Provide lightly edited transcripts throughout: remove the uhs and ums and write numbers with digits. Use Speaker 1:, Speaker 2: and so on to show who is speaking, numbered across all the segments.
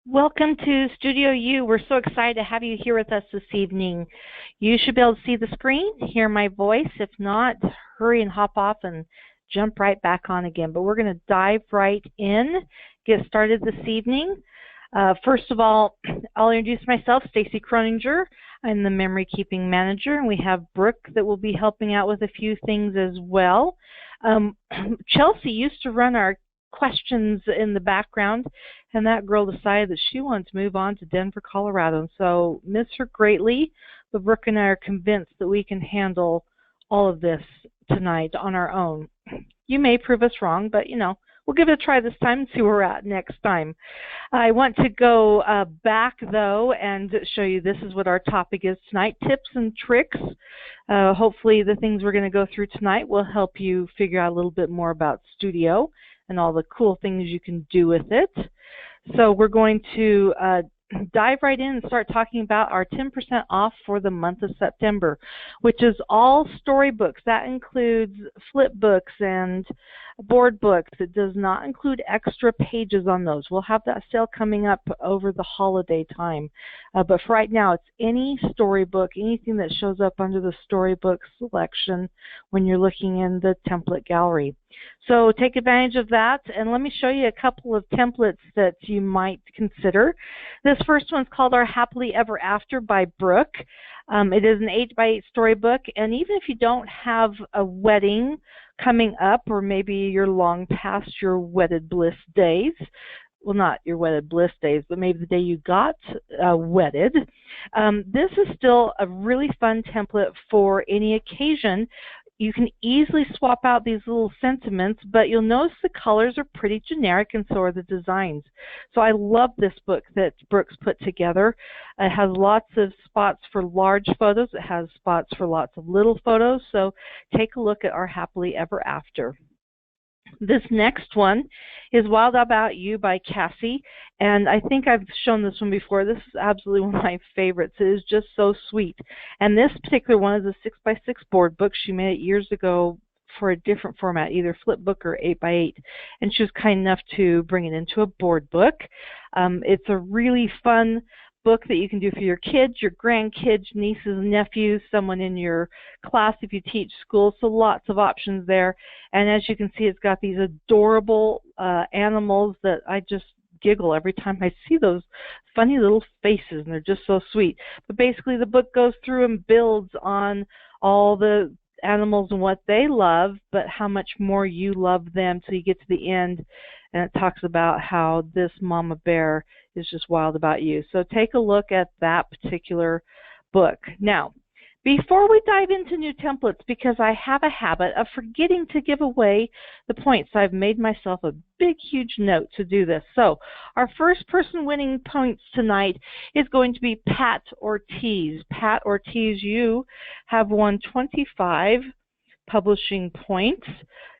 Speaker 1: Welcome to Studio U. We're so excited to have you here with us this evening. You should be able to see the screen, hear my voice. If not, hurry and hop off and jump right back on again. But we're going to dive right in, get started this evening. First of all, I'll introduce myself, Stacy Croninger. I'm the Memory Keeping Manager, and we have Brooke that will be helping out with a few things as well. Chelsea used to run our questions in the background, and that girl decided that she wanted to move on to Denver, Colorado. So miss her greatly, but Brooke and I are convinced that we can handle all of this tonight on our own. You may prove us wrong, but we'll give it a try this time and see where we're at next time. I want to go back, though, and show you this is what our topic is tonight, tips and tricks. Hopefully the things we're going to go through tonight will help you figure out a little bit more about Studio and all the cool things you can do with it. So we're going to dive right in and start talking about our 10% off for the month of September, which is all storybooks. That includes flip books and board books. It does not include extra pages on those. We'll have that sale coming up over the holiday time. But for right now, it's any storybook, anything that shows up under the storybook selection when you're looking in the template gallery. So take advantage of that, and let me show you a couple of templates that you might consider. This first one's called Our Happily Ever After by Brooke. It is an 8x8 storybook, and even if you don't have a wedding coming up, or maybe you're long past your wedded bliss days, well, not your wedded bliss days, but maybe the day you got wedded, this is still a really fun template for any occasion. You can easily swap out these little sentiments, but you'll notice the colors are pretty generic, and so are the designs. So I love this book that Brooke's put together. It has lots of spots for large photos. It has spots for lots of little photos. So take a look at Our Happily Ever After. This next one is Wild About You by Cassie, and I think I've shown this one before. This is absolutely one of my favorites. It is just so sweet. And this particular one is a 6x6 board book. She made it years ago for a different format, either flip book or 8x8, and she was kind enough to bring it into a board book. It's a really fun book that you can do for your kids, your grandkids, nieces, nephews, someone in your class if you teach school, so lots of options there. And as you can see, it's got these adorable animals that I just giggle every time I see those funny little faces, and they're just so sweet. But basically the book goes through and builds on all the animals and what they love, but how much more you love them till you get to the end, and it talks about how this mama bear is just wild about you. So take a look at that particular book. Now, before we dive into new templates, because I have a habit of forgetting to give away the points, I've made myself a big, huge note to do this. So our first person winning points tonight is going to be Pat Ortiz. Pat Ortiz, you have won 25 publishing points.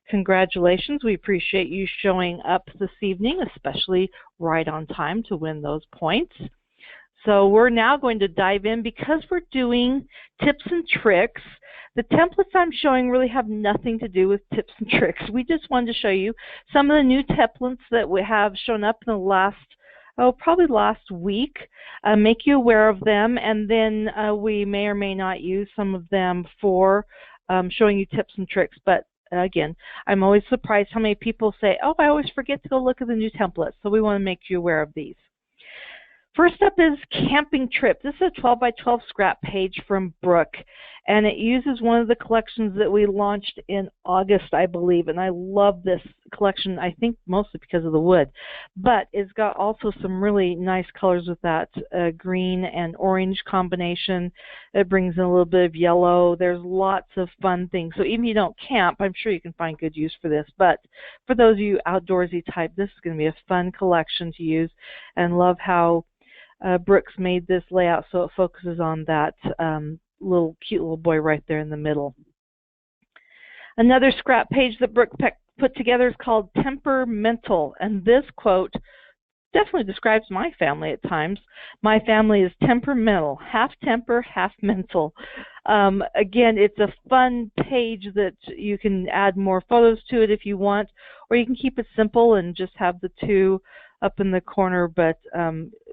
Speaker 1: Congratulations. We appreciate you showing up this evening, especially right on time to win those points. So we're now going to dive in because we're doing tips and tricks. The templates I'm showing really have nothing to do with tips and tricks. We just wanted to show you some of the new templates that we have shown up in the last, probably last week, make you aware of them, and then we may or may not use some of them for showing you tips and tricks. But again, I'm always surprised how many people say, oh, I always forget to go look at the new templates, so we want to make you aware of these. First up is Camping Trip. This is a 12 by 12 scrap page from Brooke, and it uses one of the collections that we launched in August, I believe, and I love this collection, I think mostly because of the wood, but it's got also some really nice colors with that green and orange combination. It brings in a little bit of yellow. There's lots of fun things. So even if you don't camp, I'm sure you can find good use for this, but for those of you outdoorsy type, this is going to be a fun collection to use, and love how Brooks made this layout so it focuses on that cute little boy right there in the middle. Another scrap page that Brooke put together is called Temperamental, and this quote definitely describes my family at times. My family is temperamental, half temper, half mental. Again, it's a fun page that you can add more photos to it if you want, or you can keep it simple and just have the two up in the corner, but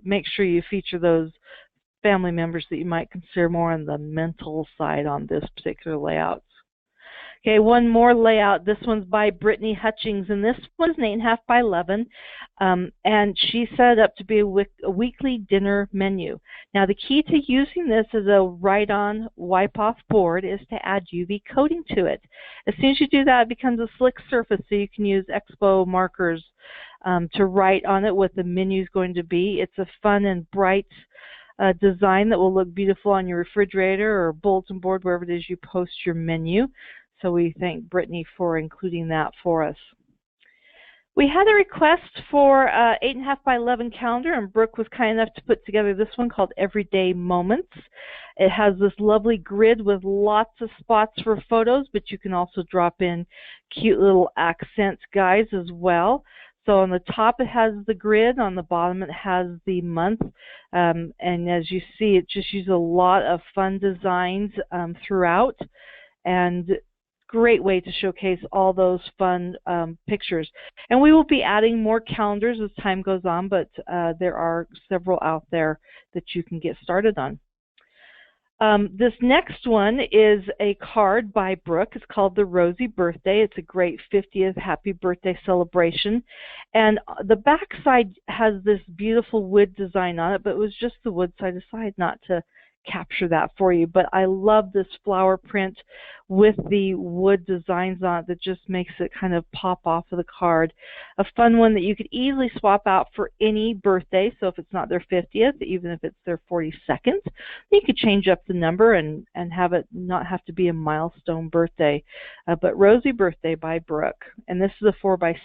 Speaker 1: make sure you feature those family members that you might consider more on the mental side on this particular layout. Okay, one more layout. This one's by Brittany Hutchings, and this one's 8.5 by 11, and she set it up to be a weekly dinner menu. Now, the key to using this as a write-on, wipe-off board is to add UV coating to it. As soon as you do that, it becomes a slick surface, so you can use Expo markers to write on it what the menu is going to be. It's a fun and bright design that will look beautiful on your refrigerator or bulletin board, wherever it is you post your menu. So we thank Brittany for including that for us. We had a request for 8.5 by 11 calendar, and Brooke was kind enough to put together this one called Everyday Moments. It has this lovely grid with lots of spots for photos, but you can also drop in cute little accents guys as well. So on the top it has the grid, on the bottom it has the month, and as you see, it just uses a lot of fun designs throughout, and great way to showcase all those fun pictures. And we will be adding more calendars as time goes on, but there are several out there that you can get started on. This next one is a card by Brooke. It's called The Rosy Birthday. It's a great 50th happy birthday celebration. And the back side has this beautiful wood design on it, but it was just the wood, so I decided not to capture that for you. But I love this flower print with the wood designs on it that just makes it kind of pop off of the card. A fun one that you could easily swap out for any birthday. So if it's not their 50th, even if it's their 42nd, you could change up the number and have it not have to be a milestone birthday. But Rosy Birthday by Brooke. And this is a 4x6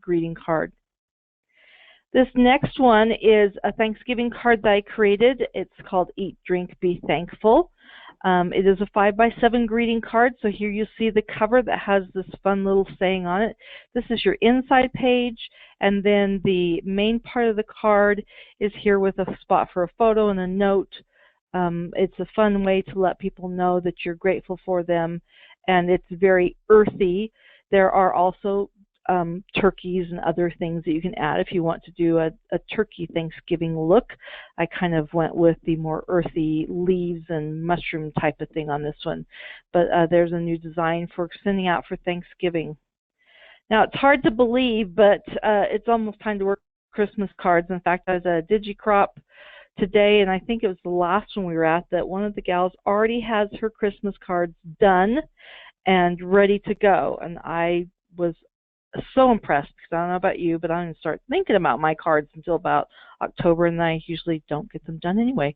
Speaker 1: greeting card. This next one is a Thanksgiving card that I created. It's called Eat, Drink, Be Thankful. It is a 5x7 greeting card. So here you see the cover that has this fun little saying on it. This is your inside page, and then the main part of the card is here with a spot for a photo and a note. It's a fun way to let people know that you're grateful for them, and it's very earthy. There are also turkeys and other things that you can add if you want to do a turkey Thanksgiving look. I kind of went with the more earthy leaves and mushroom type of thing on this one. But there's a new design for sending out for Thanksgiving. Now, it's hard to believe, but it's almost time to work Christmas cards. In fact, I was at a DigiCrop today, and I think it was the last one we were at, that one of the gals already has her Christmas cards done and ready to go. And I was so impressed, because I don't know about you, but I didn't start thinking about my cards until about October, and I usually don't get them done anyway.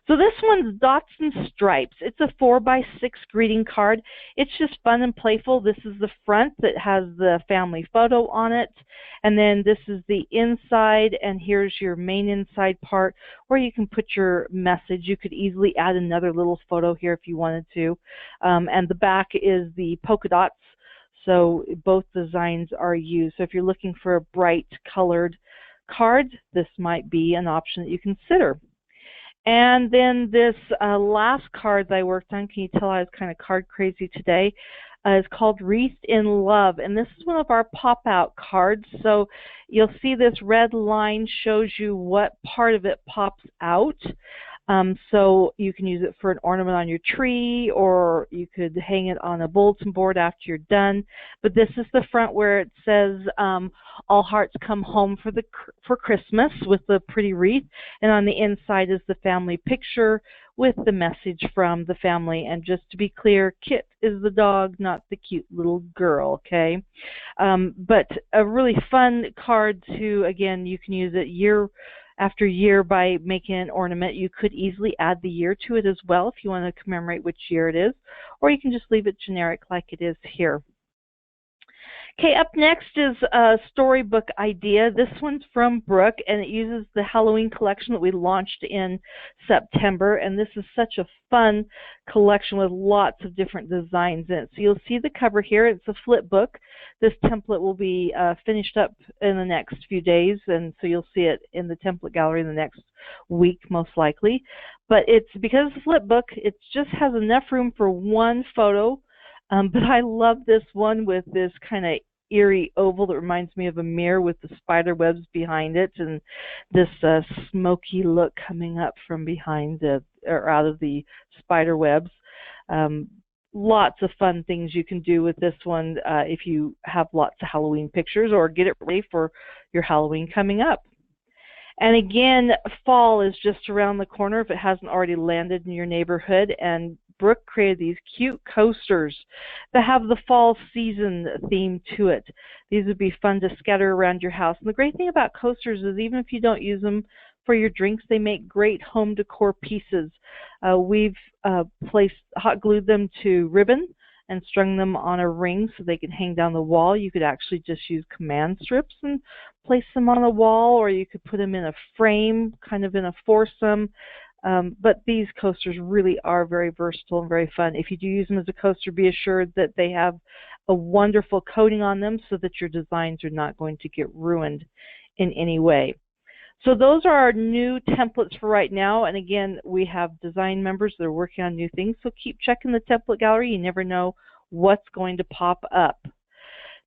Speaker 1: So this one's Dots and Stripes. It's a 4x6 greeting card. It's just fun and playful. This is the front that has the family photo on it, and then this is the inside, and here's your main inside part where you can put your message. You could easily add another little photo here if you wanted to, and the back is the polka dots. So both designs are used. So if you're looking for a bright colored card, this might be an option that you consider. And then this last card that I worked on, can you tell I was kind of card crazy today, is called Reese in Love. And this is one of our pop-out cards. So you'll see this red line shows you what part of it pops out. So you can use it for an ornament on your tree, or you could hang it on a bulletin board after you're done. But this is the front where it says all hearts come home for Christmas with the pretty wreath, and on the inside is the family picture with the message from the family. And just to be clear, Kit is the dog, not the cute little girl, okay? But a really fun card to, again, you can use it year after year by making an ornament. You could easily add the year to it as well if you want to commemorate which year it is, or you can just leave it generic like it is here. Okay, up next is a storybook idea. This one's from Brooke, and it uses the Halloween collection that we launched in September. And this is such a fun collection with lots of different designs in it. So you'll see the cover here. It's a flip book. This template will be finished up in the next few days, and so you'll see it in the template gallery in the next week, most likely. But it's because it's a flip book, it just has enough room for one photo. But I love this one with this kind of eerie oval that reminds me of a mirror with the spider webs behind it and this smoky look coming up from behind or out of the spider webs. Um, Lots of fun things you can do with this one if you have lots of Halloween pictures, or get it ready for your Halloween coming up. And again, fall is just around the corner if it hasn't already landed in your neighborhood. And Brooke created these cute coasters that have the fall season theme to it. These would be fun to scatter around your house. And the great thing about coasters is even if you don't use them for your drinks, they make great home decor pieces. We've hot glued them to ribbon and strung them on a ring so they can hang down the wall. You could actually just use command strips and place them on a wall, or you could put them in a frame, kind of in a foursome. But these coasters really are very versatile and very fun. If you do use them as a coaster, be assured that they have a wonderful coating on them so that your designs are not going to get ruined in any way. So those are our new templates for right now. And again, we have design members that are working on new things. So keep checking the template gallery. You never know what's going to pop up.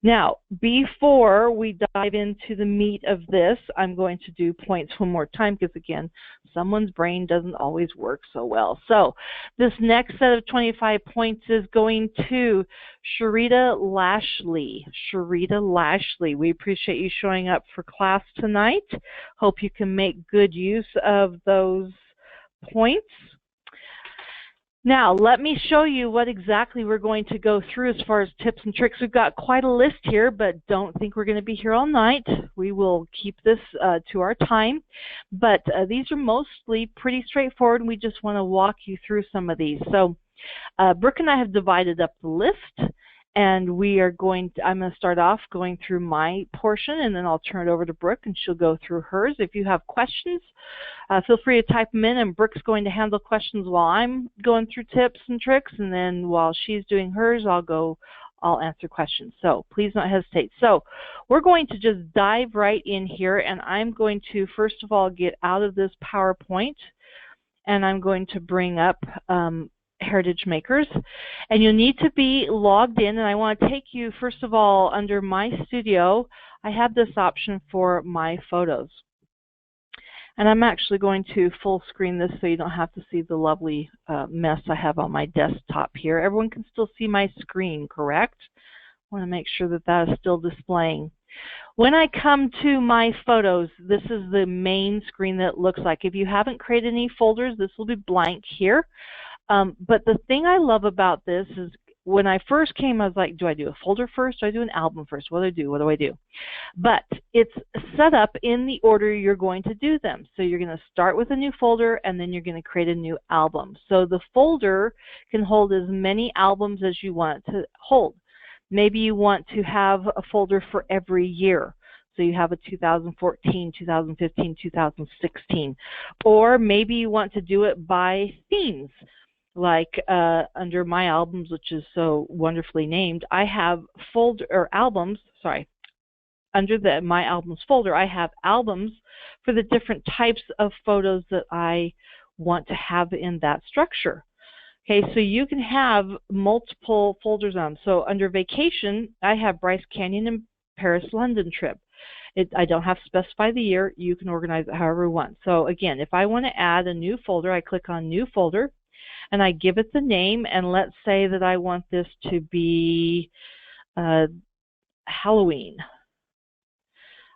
Speaker 1: Now, before we dive into the meat of this, I'm going to do points one more time because, again, someone's brain doesn't always work so well. So this next set of 25 points is going to Sharita Lashley. Sharita Lashley, we appreciate you showing up for class tonight. Hope you can make good use of those points. Now, let me show you what exactly we're going to go through as far as tips and tricks. We've got quite a list here, but don't think we're going to be here all night. We will keep this to our time. But these are mostly pretty straightforward, and we just want to walk you through some of these. So Brooke and I have divided up the list, and I'm going to start off going through my portion, and then I'll turn it over to Brooke, and she'll go through hers. If you have questions, feel free to type them in, and Brooke's going to handle questions while I'm going through tips and tricks, and then while she's doing hers, I'll answer questions. So please don't hesitate. So we're going to just dive right in here, and I'm going to, first of all, get out of this PowerPoint, and I'm going to bring up Heritage Makers, and you'll need to be logged in. And I want to take you, first of all, under My Studio. I have this option for My Photos, and I'm actually going to full screen this so you don't have to see the lovely mess I have on my desktop here. Everyone can still see my screen, correct? I want to make sure that that is still displaying. When I come to My Photos, this is the main screen that it looks like. If you haven't created any folders, this will be blank here. But the thing I love about this is when I first came, I was like, do I do a folder first? Do I do an album first? What do I do? What do I do? But it's set up in the order you're going to do them. So you're going to start with a new folder, and then you're going to create a new album. So the folder can hold as many albums as you want it to hold. Maybe you want to have a folder for every year. So you have a 2014, 2015, 2016. Or maybe you want to do it by themes. Like under My Albums, which is so wonderfully named, I have under the My Albums folder, I have albums for the different types of photos that I want to have in that structure. Okay, so you can have multiple folders on. So under Vacation, I have Bryce Canyon and Paris, London trip. I don't have to specify the year. You can organize it however you want. So again, if I want to add a new folder, I click on New Folder, and I give it the name, and let's say that I want this to be Halloween.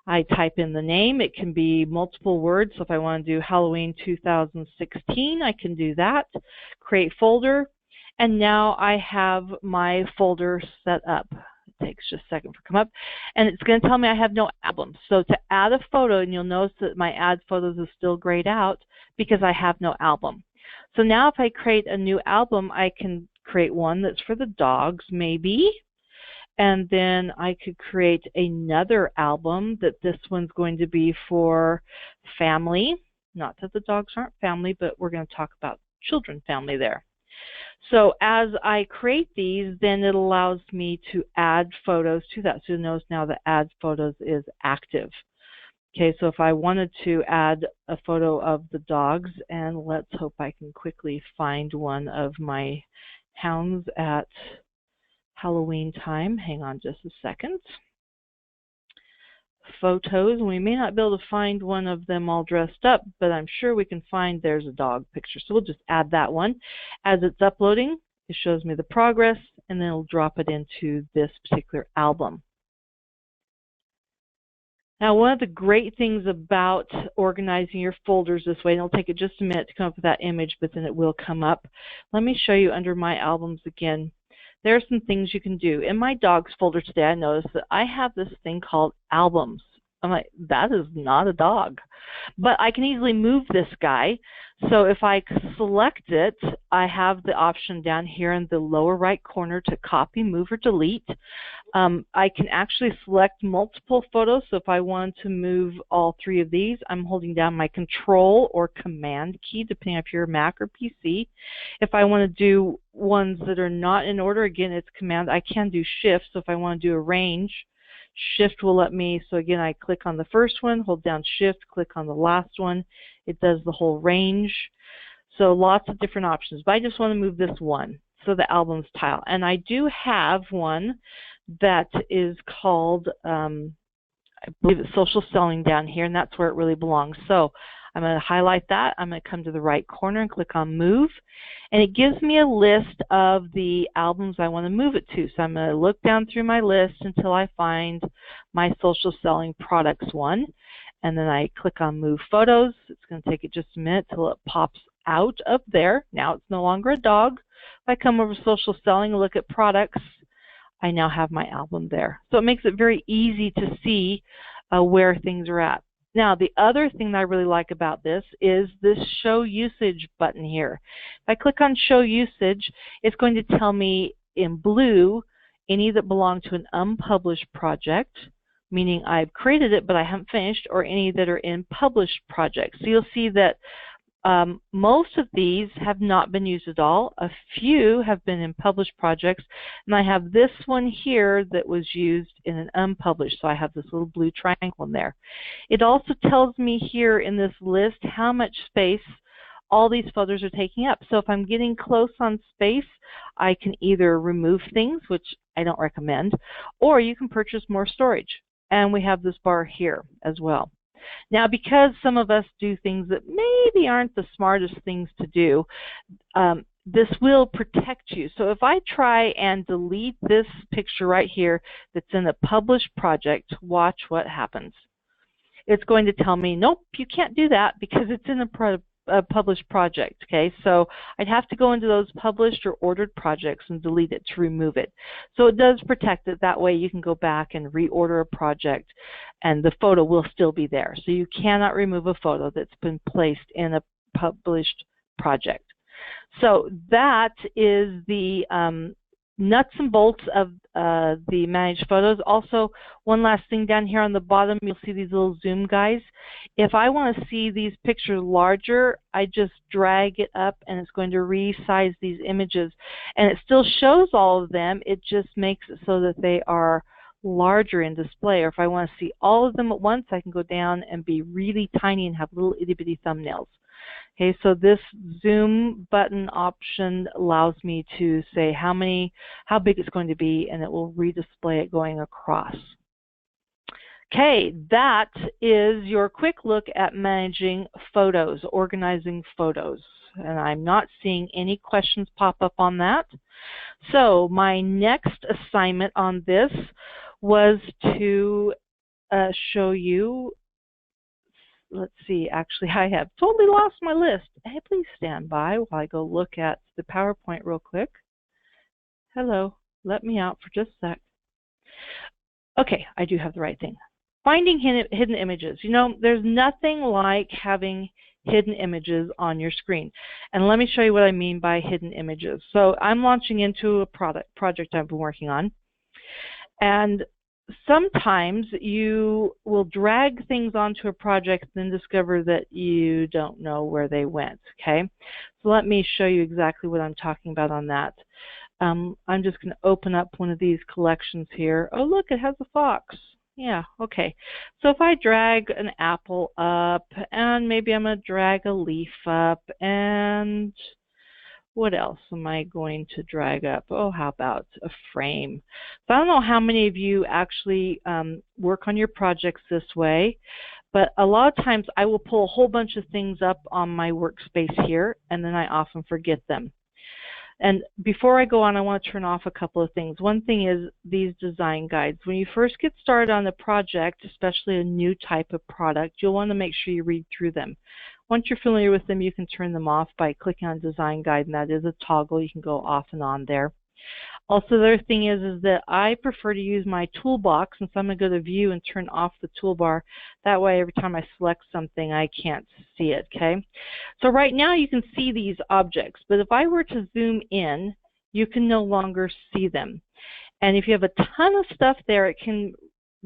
Speaker 1: I type in the name. It can be multiple words. So if I want to do Halloween 2016, I can do that. Create folder, and now I have my folder set up. It takes just a second to come up, and it's going to tell me I have no albums. So to add a photo, and you'll notice that my Add Photos is still grayed out because I have no album. So now if I create a new album, I can create one that's for the dogs, maybe. And then I could create another album that this one's going to be for family. Not that the dogs aren't family, but we're going to talk about children family there. So as I create these, then it allows me to add photos to that. So you'll notice now that Add Photos is active. Okay, so if I wanted to add a photo of the dogs, and let's hope I can quickly find one of my hounds at Halloween time. Hang on just a second. photos, and we may not be able to find one of them all dressed up, but I'm sure we can find there's a dog picture. So we'll just add that one. As it's uploading, it shows me the progress, and then it'll drop it into this particular album. Now, one of the great things about organizing your folders this way, and it'll take it just a minute to come up with that image, but then it will come up. Let me show you under my albums again. There are some things you can do. In my dogs folder today, I noticed that I have this thing called albums. I'm like, that is not a dog. But I can easily move this guy. So if I select it, I have the option down here in the lower right corner to copy, move, or delete. I can actually select multiple photos. So if I want to move all three of these, I'm holding down my Control or Command key, depending if you're Mac or PC. If I want to do ones that are not in order, again, it's Command. I can do Shift. So if I want to do arrange, Shift will let me. So again, I click on the first one, hold down Shift, click on the last one. It does the whole range. So lots of different options. But I just want to move this one, so the albums tile. And I do have one that is called, I believe it's social selling down here, and that's where it really belongs. So I'm going to highlight that. I'm going to come to the right corner and click on Move. And it gives me a list of the albums I want to move it to. So I'm going to look down through my list until I find my social selling products one. And then I click on Move Photos. It's going to take it just a minute till it pops out of there. Now it's no longer a dog. If I come over to social selling and look at products, I now have my album there. So it makes it very easy to see where things are at. Now, the other thing that I really like about this is this Show Usage button here. If I click on Show Usage, it's going to tell me in blue any that belong to an unpublished project, meaning I've created it but I haven't finished, or any that are in published projects. So you'll see that most of these have not been used at all. A few have been in published projects, and I have this one here that was used in an unpublished, so I have this little blue triangle in there. It also tells me here in this list how much space all these photos are taking up. So if I'm getting close on space, I can either remove things, which I don't recommend, or you can purchase more storage. And we have this bar here as well. Now, because some of us do things that maybe aren't the smartest things to do, this will protect you. So if I try and delete this picture right here that's in a published project, watch what happens. It's going to tell me, nope, you can't do that because it's in a published project. Okay, so I'd have to go into those published or ordered projects and delete it to remove it. So it does protect it. That way you can go back and reorder a project and the photo will still be there. So you cannot remove a photo that's been placed in a published project. So that is the nuts and bolts of the managed photos. Also, one last thing down here on the bottom, you'll see these little zoom guys. If I want to see these pictures larger, I just drag it up and it's going to resize these images. And it still shows all of them, it just makes it so that they are larger in display. Or if I want to see all of them at once, I can go down and be really tiny and have little itty bitty thumbnails. Okay, so this zoom button option allows me to say how big it's going to be, and it will redisplay it going across. Okay, that is your quick look at managing photos, organizing photos. And I'm not seeing any questions pop up on that. So my next assignment on this was to show you. Let's see, actually, I have totally lost my list. Hey, please stand by while I go look at the PowerPoint real quick. Hello, let me out for just a sec. Okay, I do have the right thing. Finding hidden images. You know, there's nothing like having hidden images on your screen. And let me show you what I mean by hidden images. So I'm launching into a project I've been working on. And sometimes you will drag things onto a project and then discover that you don't know where they went, okay? So let me show you exactly what I'm talking about on that. I'm just going to open up one of these collections here. Oh, look, it has a fox. Yeah, okay. So if I drag an apple up, and maybe I'm going to drag a leaf up, and What else am I going to drag up? Oh, how about a frame? So I don't know how many of you actually work on your projects this way, but a lot of times I will pull a whole bunch of things up on my workspace here, and then I often forget them. And before I go on, I want to turn off a couple of things. One thing is these design guides. When you first get started on the project, especially a new type of product, you'll want to make sure you read through them. Once you're familiar with them, you can turn them off by clicking on Design Guide, and that is a toggle. You can go off and on there. Also, the other thing is that I prefer to use my toolbox, and so I'm going to go to View and turn off the toolbar. That way, every time I select something, I can't see it, okay? So right now, you can see these objects, but if I were to zoom in, you can no longer see them. And if you have a ton of stuff there, it can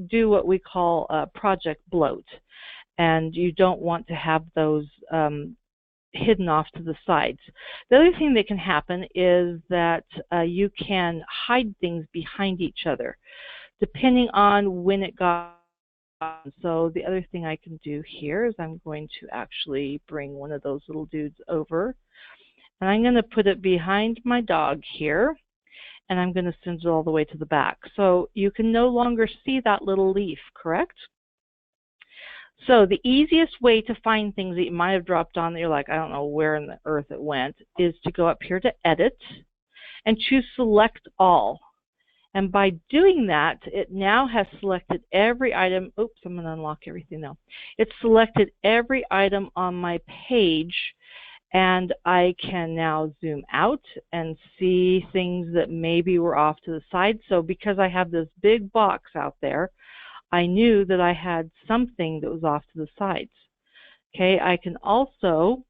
Speaker 1: do what we call project bloat. And you don't want to have those hidden off to the sides. The other thing that can happen is that you can hide things behind each other, depending on when it got on. So the other thing I can do here is I'm going to actually bring one of those little dudes over, and I'm going to put it behind my dog here, and I'm going to send it all the way to the back. So you can no longer see that little leaf, correct? So the easiest way to find things that you might have dropped on that you're like, I don't know where in the earth it went, is to go up here to Edit and choose Select All. And by doing that, it now has selected every item. Oops, I'm going to unlock everything now. It's selected every item on my page, and I can now zoom out and see things that maybe were off to the side. So because I have this big box out there, I knew that I had something that was off to the sides. Okay, I can also,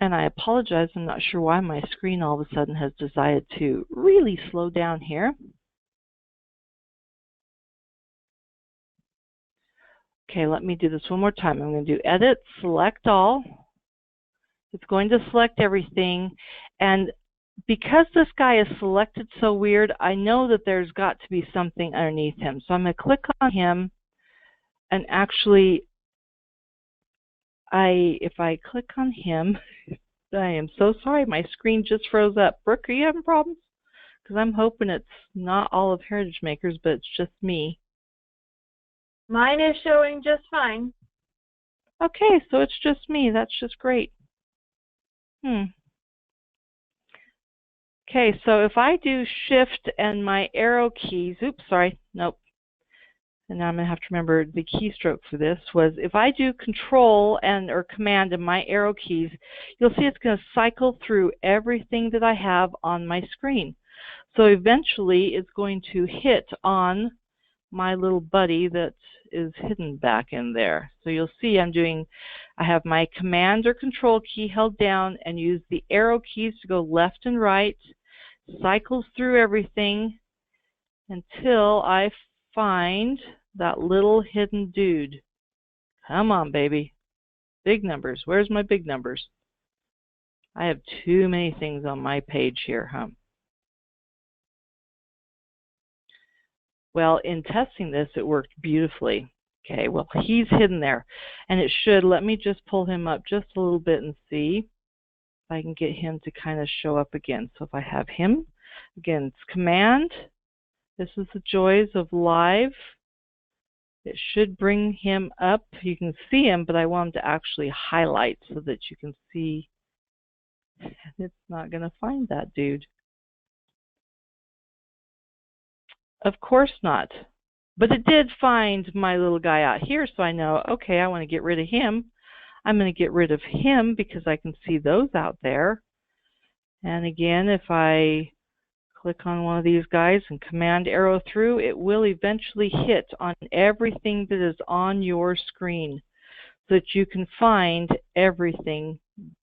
Speaker 1: and I apologize, I'm not sure why my screen all of a sudden has decided to really slow down here. Okay, let me do this one more time. I'm going to do Edit, Select All. It's going to select everything, and because this guy is selected so weird, I know that there's got to be something underneath him. So I'm going to click on him, and actually, if I click on him, I am so sorry, my screen just froze up. Brooke, are you having problems? Because I'm hoping it's not all of Heritage Makers, but it's just me.
Speaker 2: Mine is showing just fine.
Speaker 1: Okay, so it's just me. That's just great. Okay, so if I do Shift and my arrow keys, oops, sorry, nope. And now I'm going to have to remember the keystroke for this was if I do Control and or Command and my arrow keys, you'll see it's going to cycle through everything that I have on my screen. So eventually it's going to hit on my little buddy that is hidden back in there. So you'll see I have my Command or Control key held down and use the arrow keys to go left and right, cycles through everything until I find that little hidden dude. Come on, baby. Big numbers. Where's my big numbers? I have too many things on my page here, huh? Well, in testing this, it worked beautifully. Okay, well, he's hidden there. And it should, let me just pull him up just a little bit and see if I can get him to kind of show up again. So if I have him, again, it's Command. This is the joys of live. It should bring him up. You can see him, but I want him to actually highlight so that you can see. It's not going to find that dude. Of course not. But it did find my little guy out here, so I know, okay, I want to get rid of him. I'm going to get rid of him because I can see those out there. And again, if I click on one of these guys and Command arrow through, it will eventually hit on everything that is on your screen so that you can find everything,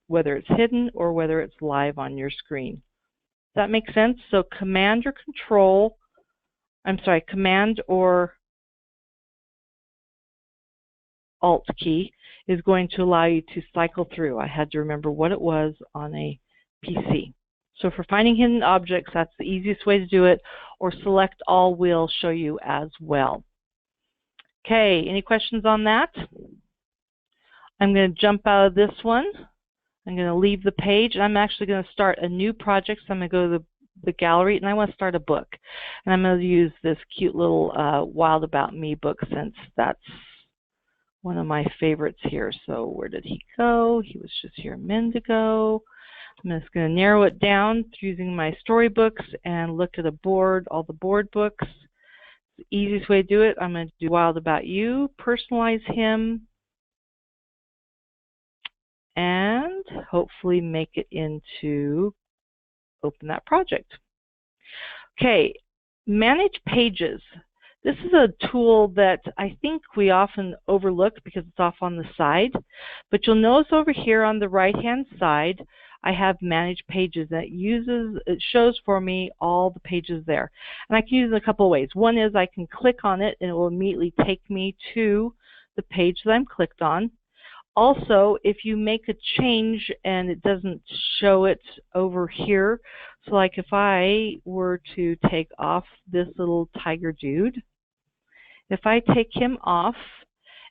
Speaker 1: whether it's hidden or whether it's live on your screen. Does that make sense? So Command or Alt key is going to allow you to cycle through. I had to remember what it was on a PC. So for finding hidden objects, that's the easiest way to do it, or Select All will show you as well. Okay, any questions on that? I'm going to jump out of this one. I'm going to leave the page, and I'm actually going to start a new project. So I'm going to go to the gallery, and I want to start a book. And I'm going to use this cute little Wild About Me book, since that's one of my favorites here. So where did he go? He was just here a minute ago. I'm just going to narrow it down using my storybooks and look at a board, all the board books. The easiest way to do it, I'm going to do Wild About You, personalize him, and hopefully make it into open that project. Okay, manage pages. This is a tool that I think we often overlook because it's off on the side, but you'll notice over here on the right hand side I have manage pages, and it shows for me all the pages there. And I can use it in a couple of ways. One is I can click on it and it will immediately take me to the page that I'm clicked on. Also, if you make a change and it doesn't show it over here, so like if I were to take off this little tiger dude, if I take him off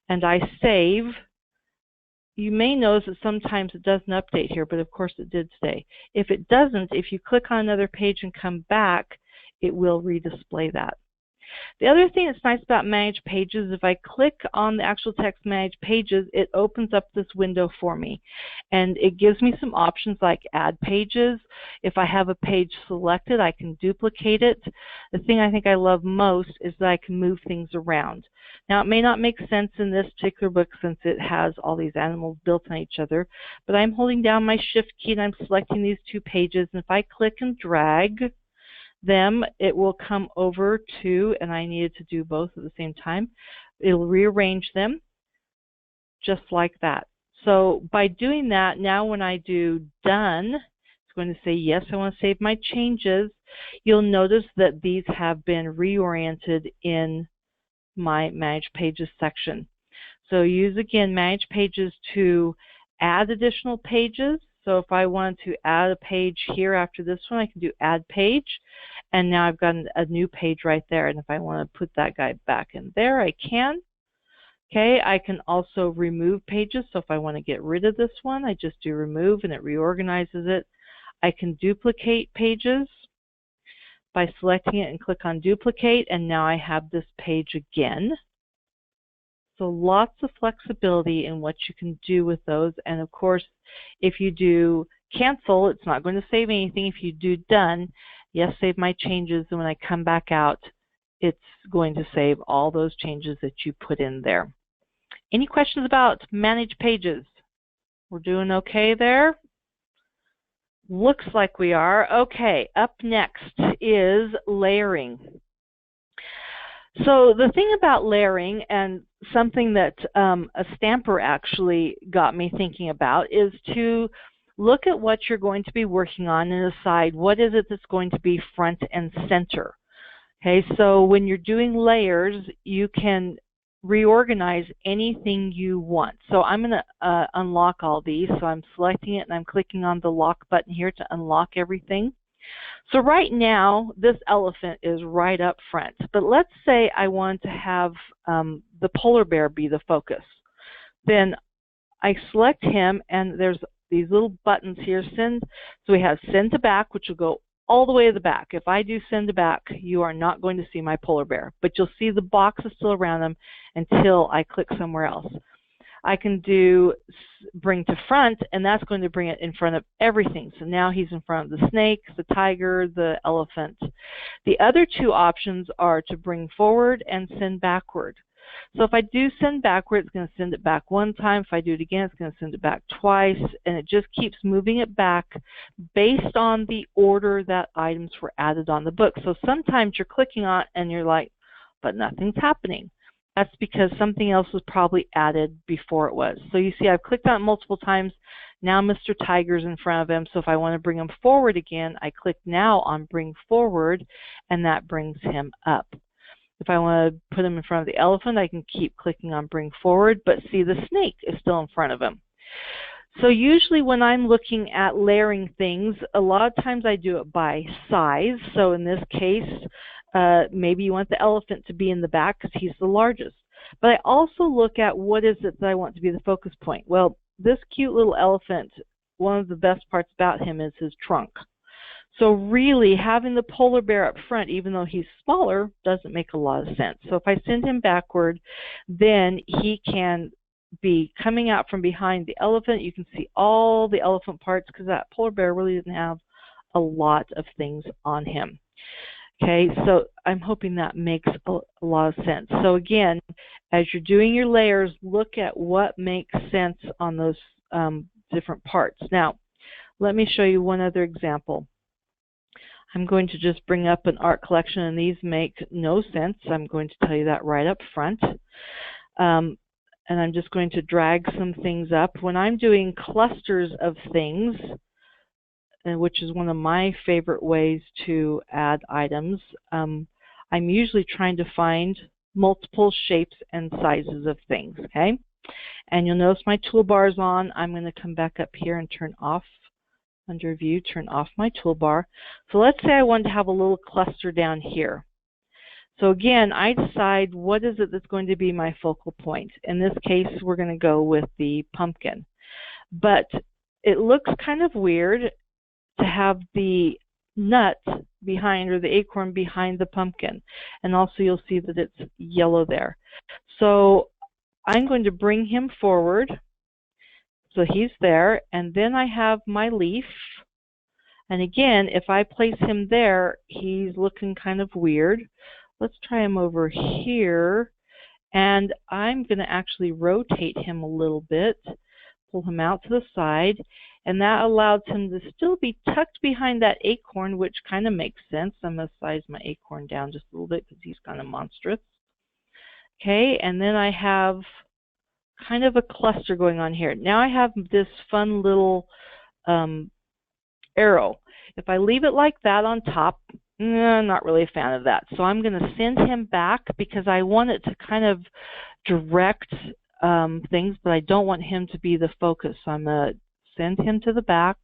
Speaker 1: and I save, you may notice that sometimes it doesn't update here, but of course it did stay. If it doesn't, if you click on another page and come back, it will redisplay that. The other thing that's nice about Manage Pages, if I click on the actual text Manage Pages, it opens up this window for me. And it gives me some options like add pages. If I have a page selected, I can duplicate it. The thing I think I love most is that I can move things around. Now, it may not make sense in this particular book since it has all these animals built on each other, but I'm holding down my Shift key and I'm selecting these two pages. And if I click and drag them, it will come over to, and I needed to do both at the same time, it'll rearrange them just like that. So by doing that, now when I do done, it's going to say yes, I want to save my changes. You'll notice that these have been reoriented in my Manage Pages section. So use again Manage Pages to add additional pages. So if I wanted to add a page here after this one, I can do add page, and now I've got a new page right there. And if I want to put that guy back in there, I can. Okay, I can also remove pages. So if I want to get rid of this one, I just do remove and it reorganizes it. I can duplicate pages by selecting it and click on duplicate, and now I have this page again. So lots of flexibility in what you can do with those. And of course, if you do cancel, it's not going to save anything. If you do done, yes, save my changes, and when I come back out, it's going to save all those changes that you put in there. Any questions about Manage Pages? We're doing okay there? Looks like we are. Okay, up next is layering. So the thing about layering, and something that a stamper actually got me thinking about, is to look at what you're going to be working on and decide what is it that's going to be front and center. Okay, so when you're doing layers, you can reorganize anything you want. So I'm going to unlock all these. So I'm selecting it and I'm clicking on the lock button here to unlock everything. So right now, this elephant is right up front. But let's say I want to have the polar bear be the focus. Then I select him, and there's these little buttons here. Send. So we have send to back, which will go all the way to the back. If I do send to back, you are not going to see my polar bear. But you'll see the boxes still around them until I click somewhere else. I can do bring to front, and that's going to bring it in front of everything. So now he's in front of the snake, the tiger, the elephant. The other two options are to bring forward and send backward. So if I do send backward, it's going to send it back one time. If I do it again, it's going to send it back twice, and it just keeps moving it back based on the order that items were added on the book. So sometimes you're clicking on it and you're like, but nothing's happening. That's because something else was probably added before it was. So you see I've clicked on it multiple times. Now Mr. Tiger's in front of him. So if I want to bring him forward again, I click now on bring forward, and that brings him up. If I want to put him in front of the elephant, I can keep clicking on bring forward, but see the snake is still in front of him. So usually when I'm looking at layering things, a lot of times I do it by size. So in this case, maybe you want the elephant to be in the back because he's the largest. But I also look at what is it that I want to be the focus point. Well, this cute little elephant one of the best parts about him is his trunk. So really, having the polar bear up front, even though he's smaller, doesn't make a lot of sense. So if I send him backward, then he can be coming out from behind the elephant. You can see all the elephant parts because that polar bear really doesn't have a lot of things on him. Okay, so I'm hoping that makes a lot of sense. So again, as you're doing your layers, look at what makes sense on those different parts. Now, let me show you one other example. I'm going to just bring up an art collection, and these make no sense. I'm going to tell you that right up front. And I'm just going to drag some things up. When I'm doing clusters of things, which is one of my favorite ways to add items, I'm usually trying to find multiple shapes and sizes of things, okay? And you'll notice my toolbar is on. I'm going to come back up here and turn off, under View, turn off my toolbar. So let's say I want to have a little cluster down here. So again, I decide what is it that's going to be my focal point. In this case, we're going to go with the pumpkin. But it looks kind of weird to have the nut behind, or the acorn behind the pumpkin. And also you'll see that it's yellow there. So I'm going to bring him forward. So he's there, and then I have my leaf. And again, if I place him there, he's looking kind of weird. Let's try him over here. And I'm going to actually rotate him a little bit, pull him out to the side, and that allows him to still be tucked behind that acorn, which kind of makes sense. I'm going to size my acorn down just a little bit because he's kind of monstrous. Okay, and then I have kind of a cluster going on here. Now I have this fun little arrow. If I leave it like that on top, I'm not really a fan of that. So I'm going to send him back because I want it to kind of direct things, but I don't want him to be the focus. So I'm going to send him to the back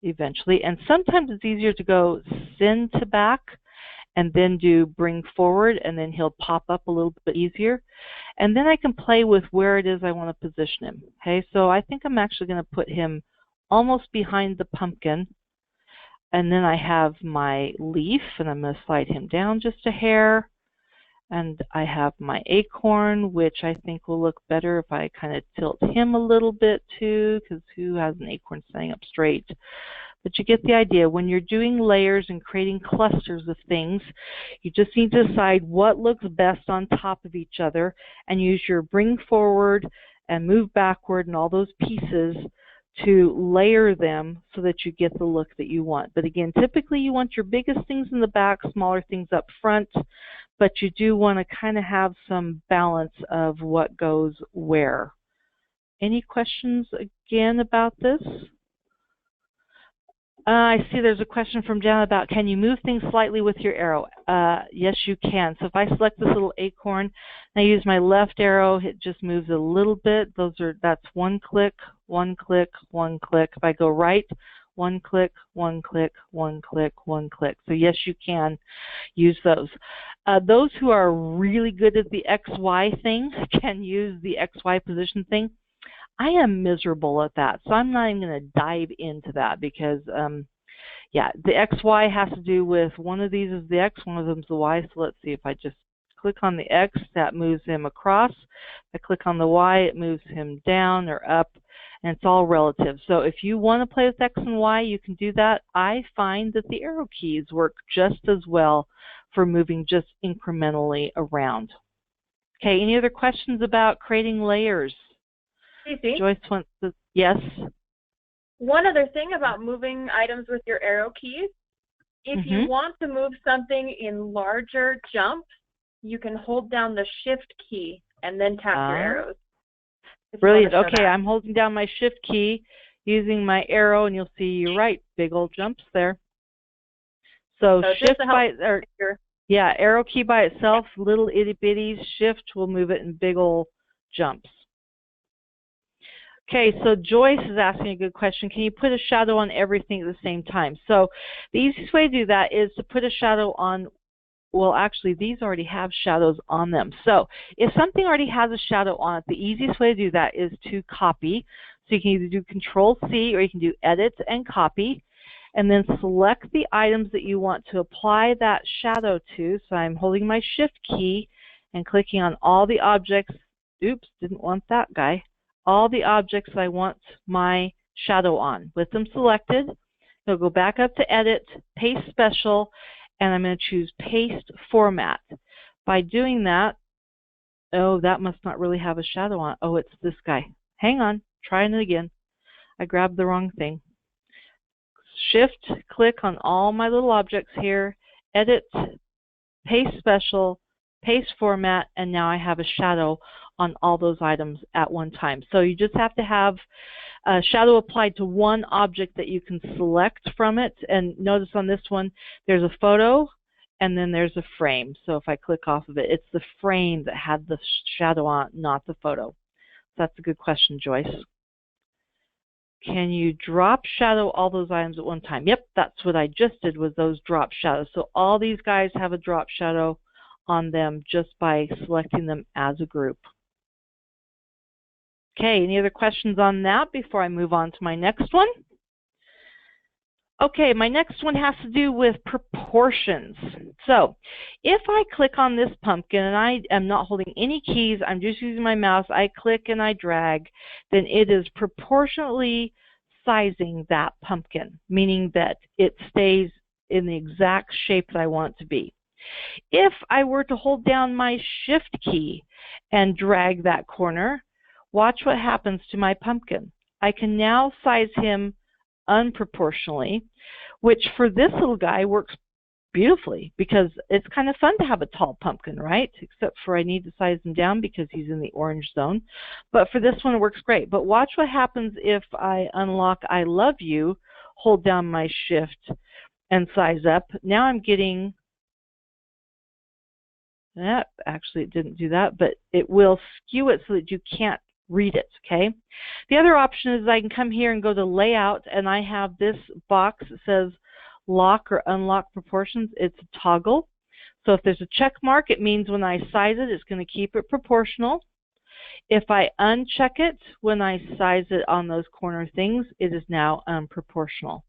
Speaker 1: eventually. And sometimes it's easier to go send to back and then do bring forward, and then he'll pop up a little bit easier. And then I can play with where it is I want to position him. Okay, so I think I'm actually going to put him almost behind the pumpkin. And then I have my leaf, and I'm going to slide him down just a hair. And I have my acorn, which I think will look better if I kind of tilt him a little bit too, because who has an acorn standing up straight? But you get the idea. When you're doing layers and creating clusters of things, you just need to decide what looks best on top of each other and use your bring forward and move backward and all those pieces to layer them so that you get the look that you want. But again, typically you want your biggest things in the back, smaller things up front, but you do want to kind of have some balance of what goes where. Any questions again about this? I see there's a question from Jan about, can you move things slightly with your arrow? Yes, you can. So if I select this little acorn, and I use my left arrow, it just moves a little bit. That's one click, one click, one click. If I go right, one click, one click, one click, one click. So yes, you can use those. Those who are really good at the XY thing can use the XY position thing. I am miserable at that, so I'm not even going to dive into that because, yeah, the XY has to do with one of these is the X, one of them is the Y. So let's see, if I just click on the X, that moves him across. If I click on the Y, it moves him down or up, and it's all relative. So if you want to play with X and Y, you can do that. I find that the arrow keys work just as well for moving just incrementally around. Okay, any other questions about creating layers?
Speaker 2: Stacey?
Speaker 1: Joyce wants to, yes?
Speaker 2: One other thing about moving items with your arrow keys, if you want to move something in larger jumps, you can hold down the Shift key and then tap your arrows.
Speaker 1: Brilliant. Okay, I'm holding down my Shift key using my arrow, and you'll see, you're right, big old jumps there. So Shift yeah, arrow key by itself, little itty bitties. Shift will move it in big old jumps. Okay, so Joyce is asking a good question. Can you put a shadow on everything at the same time? So the easiest way to do that is to put a shadow on, well, actually, these already have shadows on them. So if something already has a shadow on it, the easiest way to do that is to copy. So you can either do Control C or you can do Edit and Copy, and then select the items that you want to apply that shadow to. So I'm holding my Shift key and clicking on all the objects. Oops, didn't want that guy. All the objects I want my shadow on. With them selected, I'll go back up to Edit, Paste Special, and I'm going to choose Paste Format. By doing that, oh, that must not really have a shadow on. Oh, it's this guy. Hang on, trying it again. I grabbed the wrong thing. Shift, click on all my little objects here, Edit, Paste Special, Paste Format, and now I have a shadow on all those items at one time. So you just have to have a shadow applied to one object that you can select from it. And notice on this one, there's a photo and then there's a frame. So if I click off of it, it's the frame that had the shadow on, not the photo. So that's a good question, Joyce. Can you drop shadow all those items at one time? Yep, that's what I just did with those drop shadows. So all these guys have a drop shadow on them just by selecting them as a group. Okay, any other questions on that before I move on to my next one? Okay, my next one has to do with proportions. So if I click on this pumpkin and I am not holding any keys, I'm just using my mouse, I click and I drag, then it is proportionally sizing that pumpkin, meaning that it stays in the exact shape that I want it to be. If I were to hold down my Shift key and drag that corner, watch what happens to my pumpkin. I can now size him unproportionally, which for this little guy works beautifully because it's kind of fun to have a tall pumpkin, right? Except for I need to size him down because he's in the orange zone. But for this one, it works great. But watch what happens if I unlock I Love You, hold down my Shift, and size up. Now I'm getting that. Actually, it didn't do that, but it will skew it so that you can't read it, okay? The other option is I can come here and go to Layout, and I have this box that says Lock or Unlock Proportions. It's a toggle. So if there's a check mark, it means when I size it, it's going to keep it proportional. If I uncheck it when I size it on those corner things, it is now unproportional.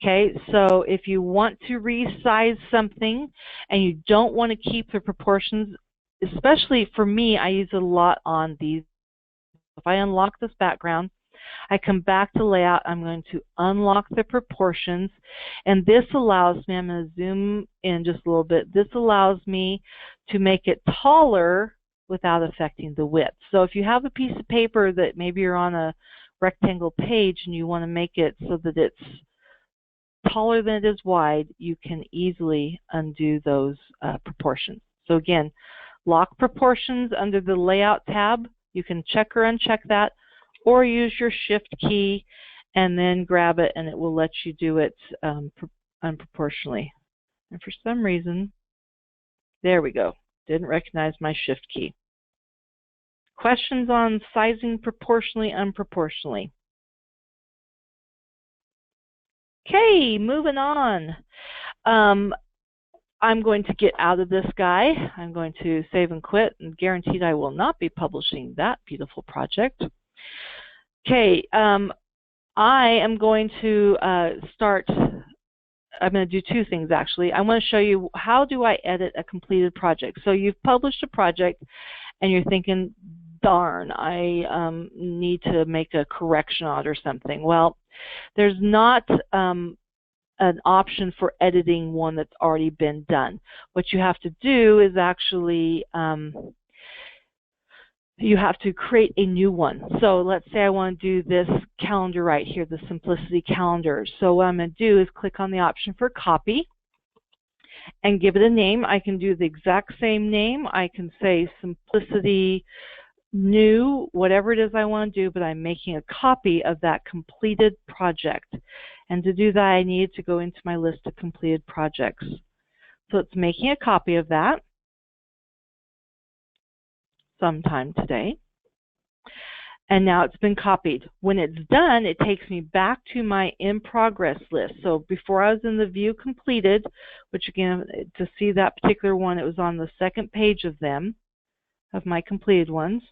Speaker 1: Okay, so if you want to resize something and you don't want to keep the proportions, especially for me, I use it a lot on these. If I unlock this background, I come back to Layout, I'm going to unlock the proportions, and this allows me, I'm going to zoom in just a little bit, this allows me to make it taller without affecting the width. So if you have a piece of paper that maybe you're on a rectangle page and you want to make it so that it's taller than it is wide, you can easily undo those proportions. So again, lock proportions under the Layout tab. You can check or uncheck that, or use your Shift key and then grab it, and it will let you do it unproportionally. And for some reason, there we go. Didn't recognize my Shift key. Questions on sizing proportionally, unproportionally? Okay, moving on. I'm going to get out of this guy. I'm going to save and quit, and guaranteed I will not be publishing that beautiful project. Okay, I am going to I'm going to do two things actually. I want to show you how do I edit a completed project. So you've published a project and you're thinking, darn, I need to make a correction on it or something. Well, there's not an option for editing one that's already been done. What you have to do is actually you have to create a new one. So let's say I want to do this calendar right here, the Simplicity calendar. So what I'm going to do is click on the option for copy and give it a name. I can do the exact same name. I can say Simplicity New, whatever it is I want to do, but I'm making a copy of that completed project. And to do that, I need to go into my list of completed projects. So it's making a copy of that sometime today. And now it's been copied. When it's done, it takes me back to my in progress list. So before I was in the view completed, which again, to see that particular one, it was on the second page of them, of my completed ones.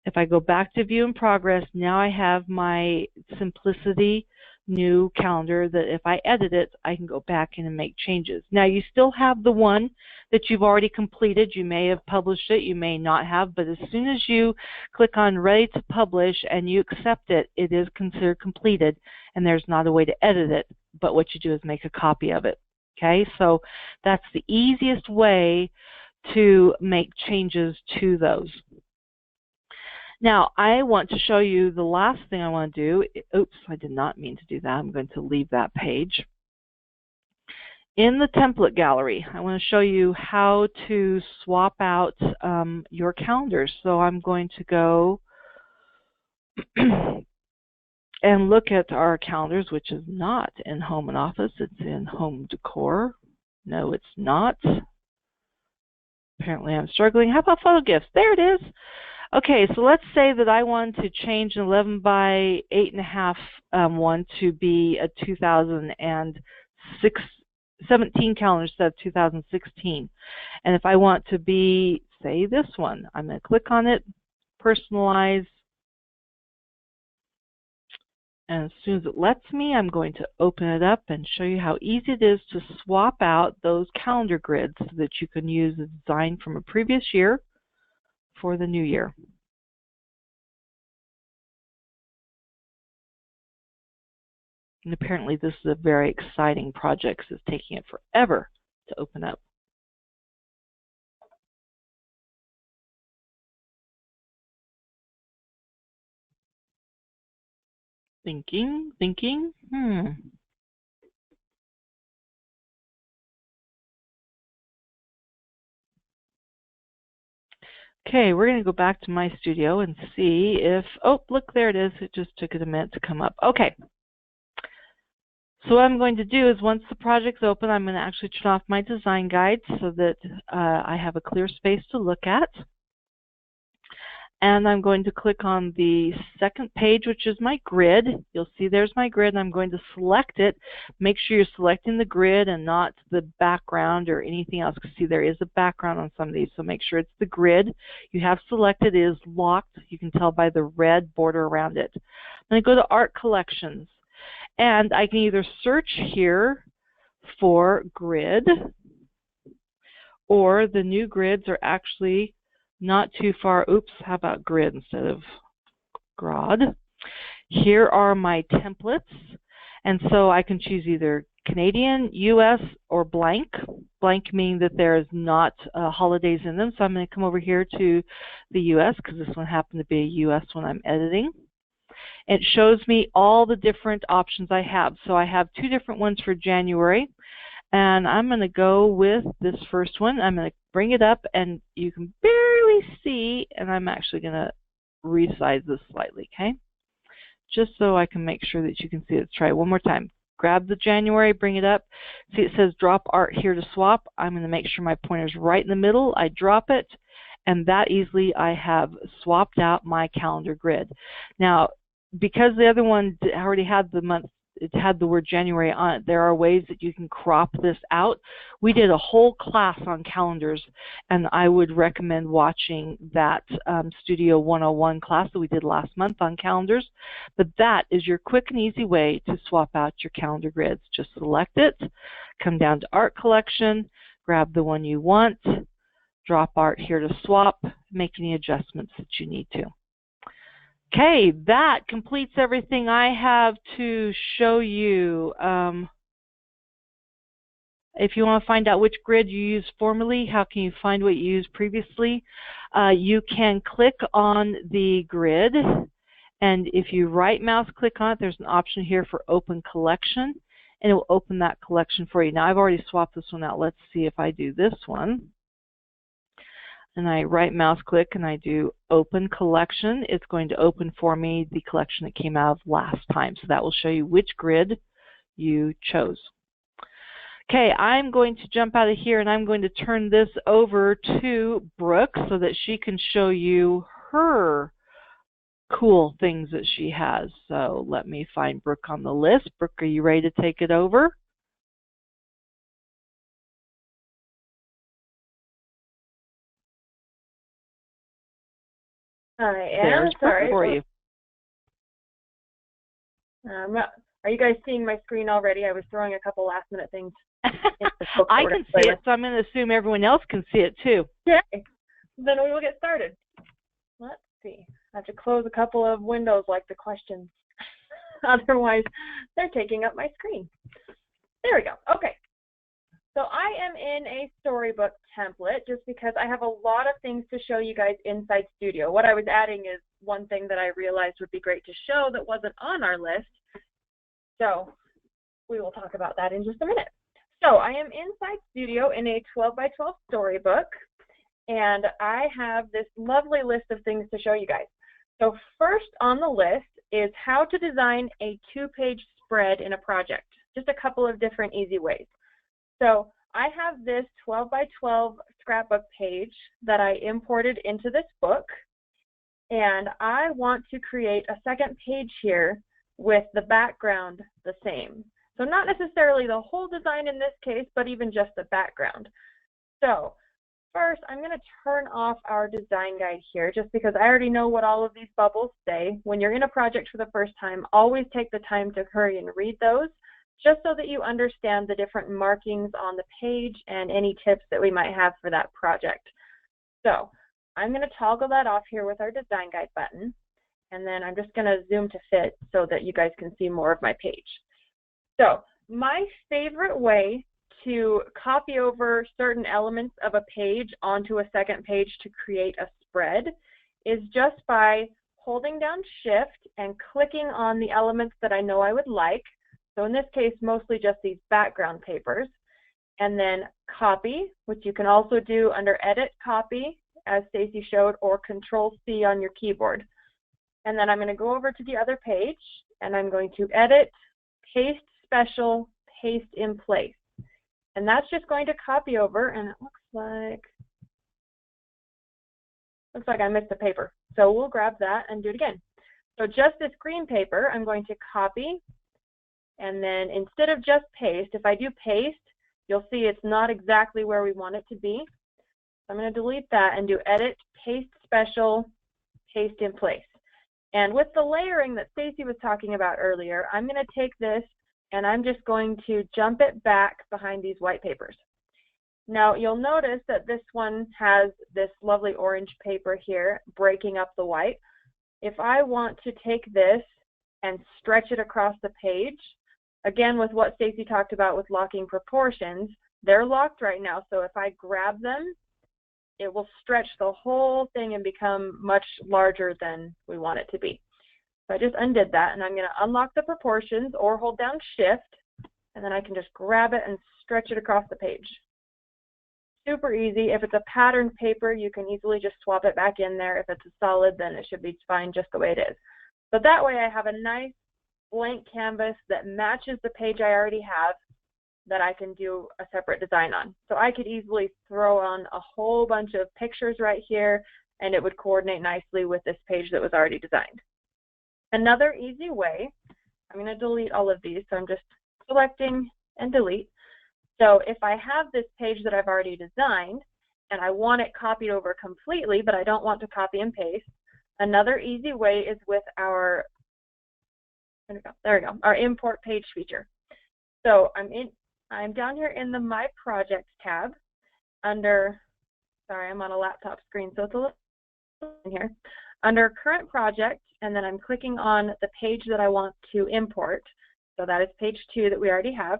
Speaker 1: If I go back to view in progress, now I have my Simplicity new calendar that if I edit it, I can go back in and make changes. Now you still have the one that you've already completed. You may have published it, you may not have, but as soon as you click on ready to publish and you accept it, it is considered completed and there's not a way to edit it, but what you do is make a copy of it. Okay, so that's the easiest way to make changes to those. Now, I want to show you the last thing I want to do. Oops, I did not mean to do that. I'm going to leave that page. In the template gallery, I want to show you how to swap out your calendars. So I'm going to go and look at our calendars, which is not in Home and Office. It's in Home Decor. No, it's not. Apparently I'm struggling. How about photo gifts? There it is. Okay, so let's say that I want to change an 11 by 8.5 one to be a 2017 calendar instead of 2016. And if I want to be, say, this one, I'm going to click on it, personalize, and as soon as it lets me, I'm going to open it up and show you how easy it is to swap out those calendar grids so that you can use a design from a previous year for the new year. And apparently this is a very exciting project because it's taking it forever to open up. Thinking. Okay, we're going to go back to my studio and see if, oh, look, there it is. It just took it a minute to come up. Okay. So what I'm going to do is once the project's open, I'm going to actually turn off my design guide so that I have a clear space to look at. And I'm going to click on the second page, which is my grid. You'll see there's my grid, and I'm going to select it. Make sure you're selecting the grid and not the background or anything else, because see, there is a background on some of these, so make sure it's the grid you have selected. It is locked. You can tell by the red border around it. I'm going to go to Art Collections, and I can either search here for grid, or the new grids are actually not too far. Oops, how about grid instead of grod? Here are my templates, and so I can choose either Canadian, US, or blank. Blank meaning that there is not holidays in them, so I'm going to come over here to the US because this one happened to be a US one I'm editing. It shows me all the different options I have. So I have two different ones for January. And I'm going to go with this first one. I'm going to bring it up, and you can barely see, and I'm actually going to resize this slightly, okay? Just so I can make sure that you can see it. Let's try it one more time. Grab the January, bring it up. See, it says drop art here to swap. I'm going to make sure my pointer's right in the middle. I drop it, and that easily I have swapped out my calendar grid. Now, because the other one already had the month, it had the word January on it, there are ways that you can crop this out. We did a whole class on calendars, and I would recommend watching that Studio 101 class that we did last month on calendars. But that is your quick and easy way to swap out your calendar grids. Just select it, come down to Art Collection, grab the one you want, drop art here to swap, make any adjustments that you need to. Okay, that completes everything I have to show you. If you want to find out which grid you used formerly, how can you find what you used previously? You can click on the grid, and if you right mouse click on it, there's an option here for Open Collection, and it will open that collection for you. Now, I've already swapped this one out. Let's see if I do this one. And I right mouse click and I do Open Collection. It's going to open for me the collection that came out of last time. So that will show you which grid you chose. Okay, I'm going to jump out of here and I'm going to turn this over to Brooke so that she can show you her cool things that she has. So let me find Brooke on the list. Brooke, are you ready to take it over?
Speaker 2: I
Speaker 1: There's
Speaker 2: am. Sorry.
Speaker 1: for you.
Speaker 2: Are you guys seeing my screen already? I was throwing a couple last-minute things.
Speaker 1: I can see it, so I'm going to assume everyone else can see it too.
Speaker 2: Okay. Then we will get started. Let's see. I have to close a couple of windows like the questions. Otherwise, they're taking up my screen. There we go. Okay. So I am in a storybook template just because I have a lot of things to show you guys inside Studio. What I was adding is one thing that I realized would be great to show that wasn't on our list. So we will talk about that in just a minute. So I am inside Studio in a 12 by 12 storybook, and I have this lovely list of things to show you guys. So first on the list is how to design a 2-page spread in a project. Just a couple of different easy ways. So I have this 12 by 12 scrapbook page that I imported into this book, and I want to create a second page here with the background the same. So not necessarily the whole design in this case, but even just the background. So first, I'm going to turn off our design guide here just because I already know what all of these bubbles say. When you're in a project for the first time, always take the time to hurry and read those just so that you understand the different markings on the page and any tips that we might have for that project. So I'm going to toggle that off here with our design guide button, and then I'm just going to zoom to fit so that you guys can see more of my page. So my favorite way to copy over certain elements of a page onto a second page to create a spread is just by holding down Shift and clicking on the elements that I know I would like. So in this case, mostly just these background papers. And then copy, which you can also do under Edit, Copy, as Stacy showed, or Control-C on your keyboard. And then I'm going to go over to the other page, and I'm going to Edit, Paste Special, Paste in Place. And that's just going to copy over, and it looks like I missed a paper. So we'll grab that and do it again. So just this green paper, I'm going to copy, and then instead of just paste, if I do paste, you'll see it's not exactly where we want it to be. So I'm going to delete that and do Edit, Paste Special, Paste in Place. And with the layering that Stacy was talking about earlier, I'm going to take this and I'm just going to jump it back behind these white papers. Now you'll notice that this one has this lovely orange paper here breaking up the white. If I want to take this and stretch it across the page, again with what Stacy talked about with locking proportions, they're locked right now, so if I grab them, it will stretch the whole thing and become much larger than we want it to be. So I just undid that, and I'm going to unlock the proportions or hold down Shift, and then I can just grab it and stretch it across the page. Super easy. If it's a patterned paper, you can easily just swap it back in there. If it's a solid, then it should be fine just the way it is. So that way I have a nice blank canvas that matches the page I already have that I can do a separate design on. So I could easily throw on a whole bunch of pictures right here, and it would coordinate nicely with this page that was already designed. Another easy way, I'm going to delete all of these, so I'm just selecting and delete. So if I have this page that I've already designed and I want it copied over completely, but I don't want to copy and paste, another easy way is with our, our import page feature. So I'm down here in the My Projects tab under, sorry, I'm on a laptop screen, so it's a little in here, under Current Project, and then I'm clicking on the page that I want to import. So that is page 2 that we already have.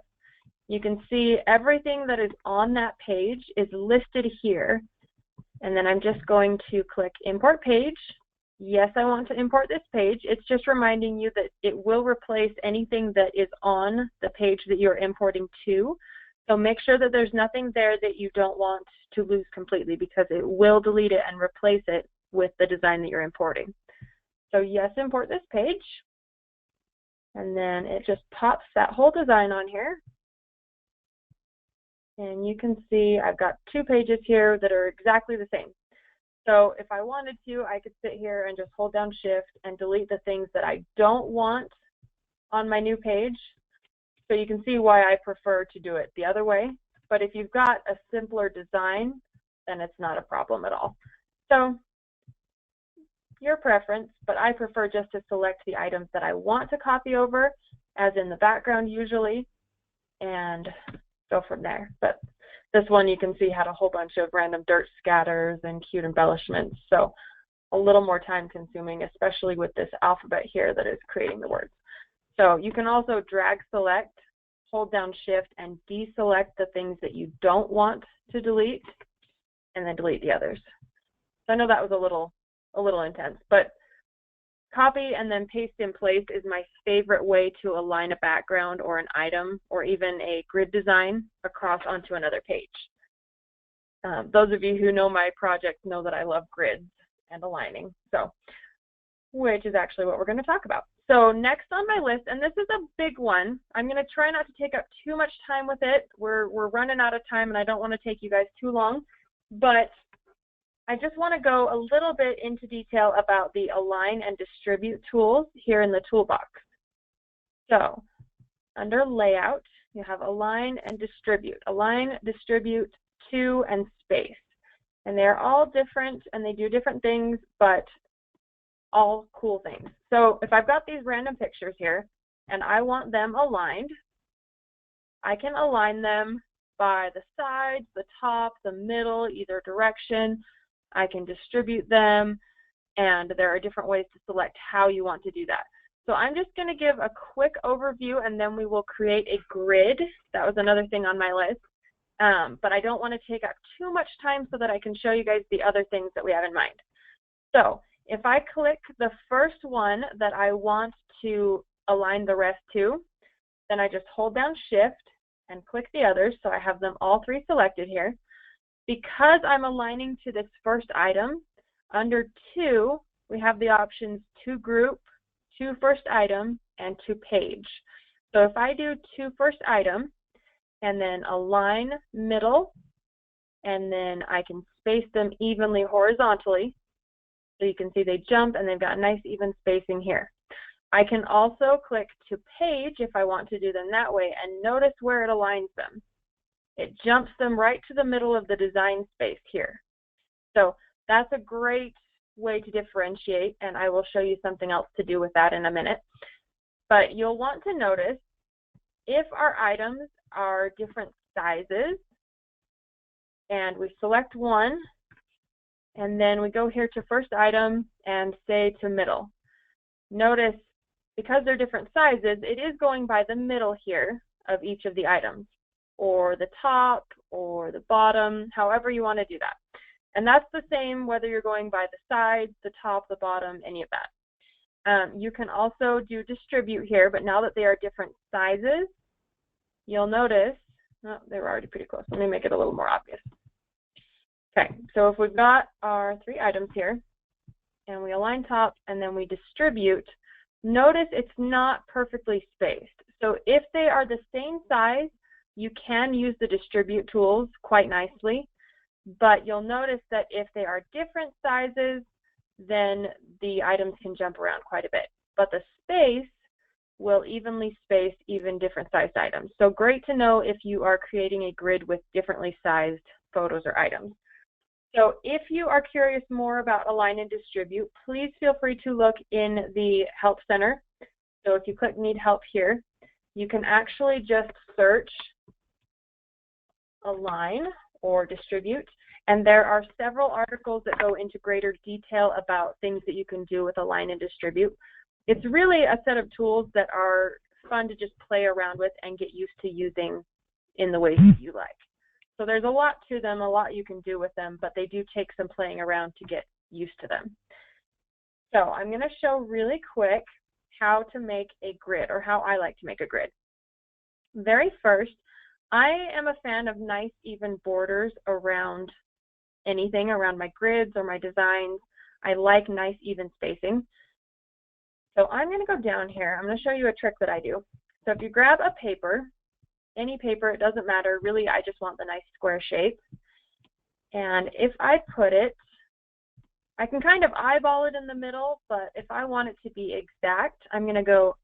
Speaker 2: You can see everything that is on that page is listed here. And then I'm just going to click Import Page. Yes, I want to import this page. It's just reminding you that it will replace anything that is on the page that you're importing to. So make sure that there's nothing there that you don't want to lose completely, because it will delete it and replace it with the design that you're importing. So yes, import this page. And then it just pops that whole design on here. And you can see I've got 2 pages here that are exactly the same. So if I wanted to, I could sit here and just hold down Shift and delete the things that I don't want on my new page. So you can see why I prefer to do it the other way. But if you've got a simpler design, then it's not a problem at all. So your preference, but I prefer just to select the items that I want to copy over, as in the background usually, and go from there. But this one you can see had a whole bunch of random dirt scatters and cute embellishments, so a little more time consuming, especially with this alphabet here that is creating the words. So you can also drag select, hold down shift, and deselect the things that you don't want to delete, and then delete the others. So I know that was a little intense, but copy and then paste in place is my favorite way to align a background or an item or even a grid design across onto another page. Those of you who know my project know that I love grids and aligning, so which is actually what we're going to talk about. So next on my list, and this is a big one, I'm going to try not to take up too much time with it. We're running out of time and I don't want to take you guys too long, but I just want to go a little bit into detail about the align and distribute tools here in the toolbox. So under layout, you have align and distribute. Align, distribute, to, and space. And they're all different and they do different things, but all cool things. So if I've got these random pictures here and I want them aligned, I can align them by the sides, the top, the middle, either direction. I can distribute them, and there are different ways to select how you want to do that. So I'm just going to give a quick overview, and then we will create a grid. That was another thing on my list, but I don't want to take up too much time so that I can show you guys the other things that we have in mind. So if I click the first one that I want to align the rest to, then I just hold down shift and click the others, so I have them all three selected here. Because I'm aligning to this first item, under to, we have the options to group, to first item, and to page. So if I do to first item, and then align middle, and then I can space them evenly horizontally, so you can see they jump and they've got nice even spacing here. I can also click to page if I want to do them that way, and notice where it aligns them. It jumps them right to the middle of the design space here. So that's a great way to differentiate, and I will show you something else to do with that in a minute. But you'll want to notice if our items are different sizes, and we select one, and then we go here to first item and say to middle. Notice, because they're different sizes, it is going by the middle here of each of the items, or the top, or the bottom, however you want to do that. And that's the same whether you're going by the sides, the top, the bottom, any of that. You can also do distribute here, but now that they are different sizes, you'll notice, oh, they were already pretty close. Let me make it a little more obvious. Okay, so if we've got our three items here, and we align top, and then we distribute, notice it's not perfectly spaced. So if they are the same size, you can use the distribute tools quite nicely, but you'll notice that if they are different sizes, then the items can jump around quite a bit. But the space will evenly space even different sized items. So great to know if you are creating a grid with differently sized photos or items. So if you are curious more about align and distribute, please feel free to look in the Help Center. So if you click Need Help here, you can actually just search align or distribute, and there are several articles that go into greater detail about things that you can do with align and distribute. It's really a set of tools that are fun to just play around with and get used to using in the ways that you like. So there's a lot to them, a lot you can do with them, but they do take some playing around to get used to them. So I'm going to show really quick how to make a grid, or how I like to make a grid. Very first, I am a fan of nice even borders around anything, around my grids or my designs. I like nice even spacing. So I'm going to go down here. I'm going to show you a trick that I do. So if you grab a paper, any paper, it doesn't matter. Really, I just want the nice square shape. And if I put it, I can kind of eyeball it in the middle, but if I want it to be exact, I'm going to go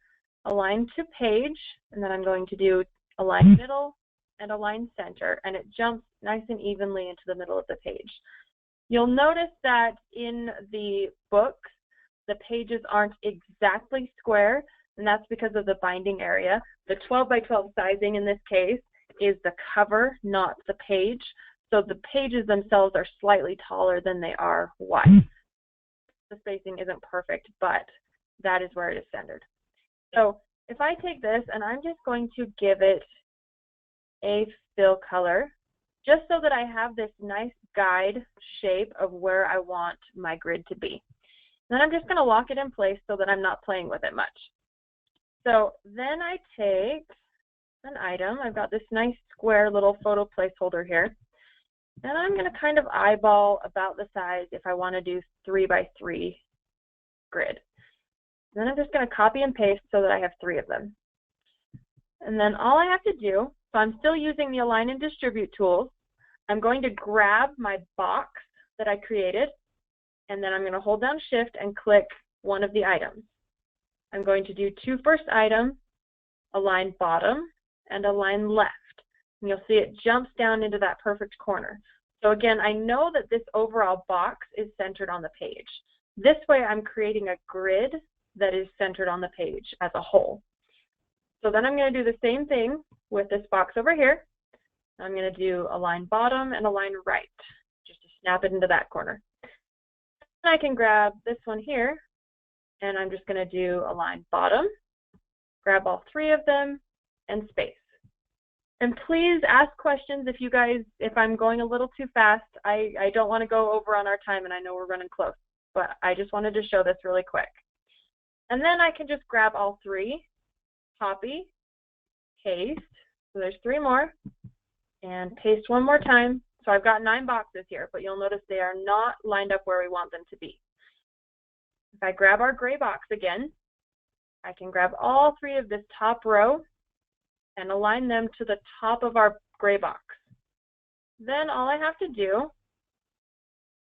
Speaker 2: align to page, and then I'm going to do align middle and align center, and it jumps nice and evenly into the middle of the page. You'll notice that in the book, the pages aren't exactly square, and that's because of the binding area. The 12 by 12 sizing in this case is the cover, not the page. So the pages themselves are slightly taller than they are wide. The spacing isn't perfect, but that is where it is centered. So if I take this and I'm just going to give it a fill color, just so that I have this nice guide shape of where I want my grid to be. Then I'm just going to lock it in place so that I'm not playing with it much. So then I take an item. I've got this nice square little photo placeholder here. And I'm going to kind of eyeball about the size if I want to do 3 by 3 grid. Then I'm just going to copy and paste so that I have 3 of them. And then all I have to do, so I'm still using the Align and Distribute tools. I'm going to grab my box that I created, and then I'm going to hold down Shift and click one of the items. I'm going to do 2 first item, align bottom, and align left. And you'll see it jumps down into that perfect corner. So again, I know that this overall box is centered on the page. This way I'm creating a grid that is centered on the page as a whole. So then I'm going to do the same thing with this box over here. I'm going to do align bottom and align right, just to snap it into that corner. And I can grab this one here, and I'm just going to do align bottom, grab all 3 of them, and space. And please ask questions if I'm going a little too fast. I don't want to go over on our time, and I know we're running close, but I just wanted to show this really quick. And then I can just grab all 3, copy, paste, so there's 3 more, and paste one more time. So I've got 9 boxes here, but you'll notice they are not lined up where we want them to be. If I grab our gray box again, I can grab all 3 of this top row and align them to the top of our gray box. Then all I have to do,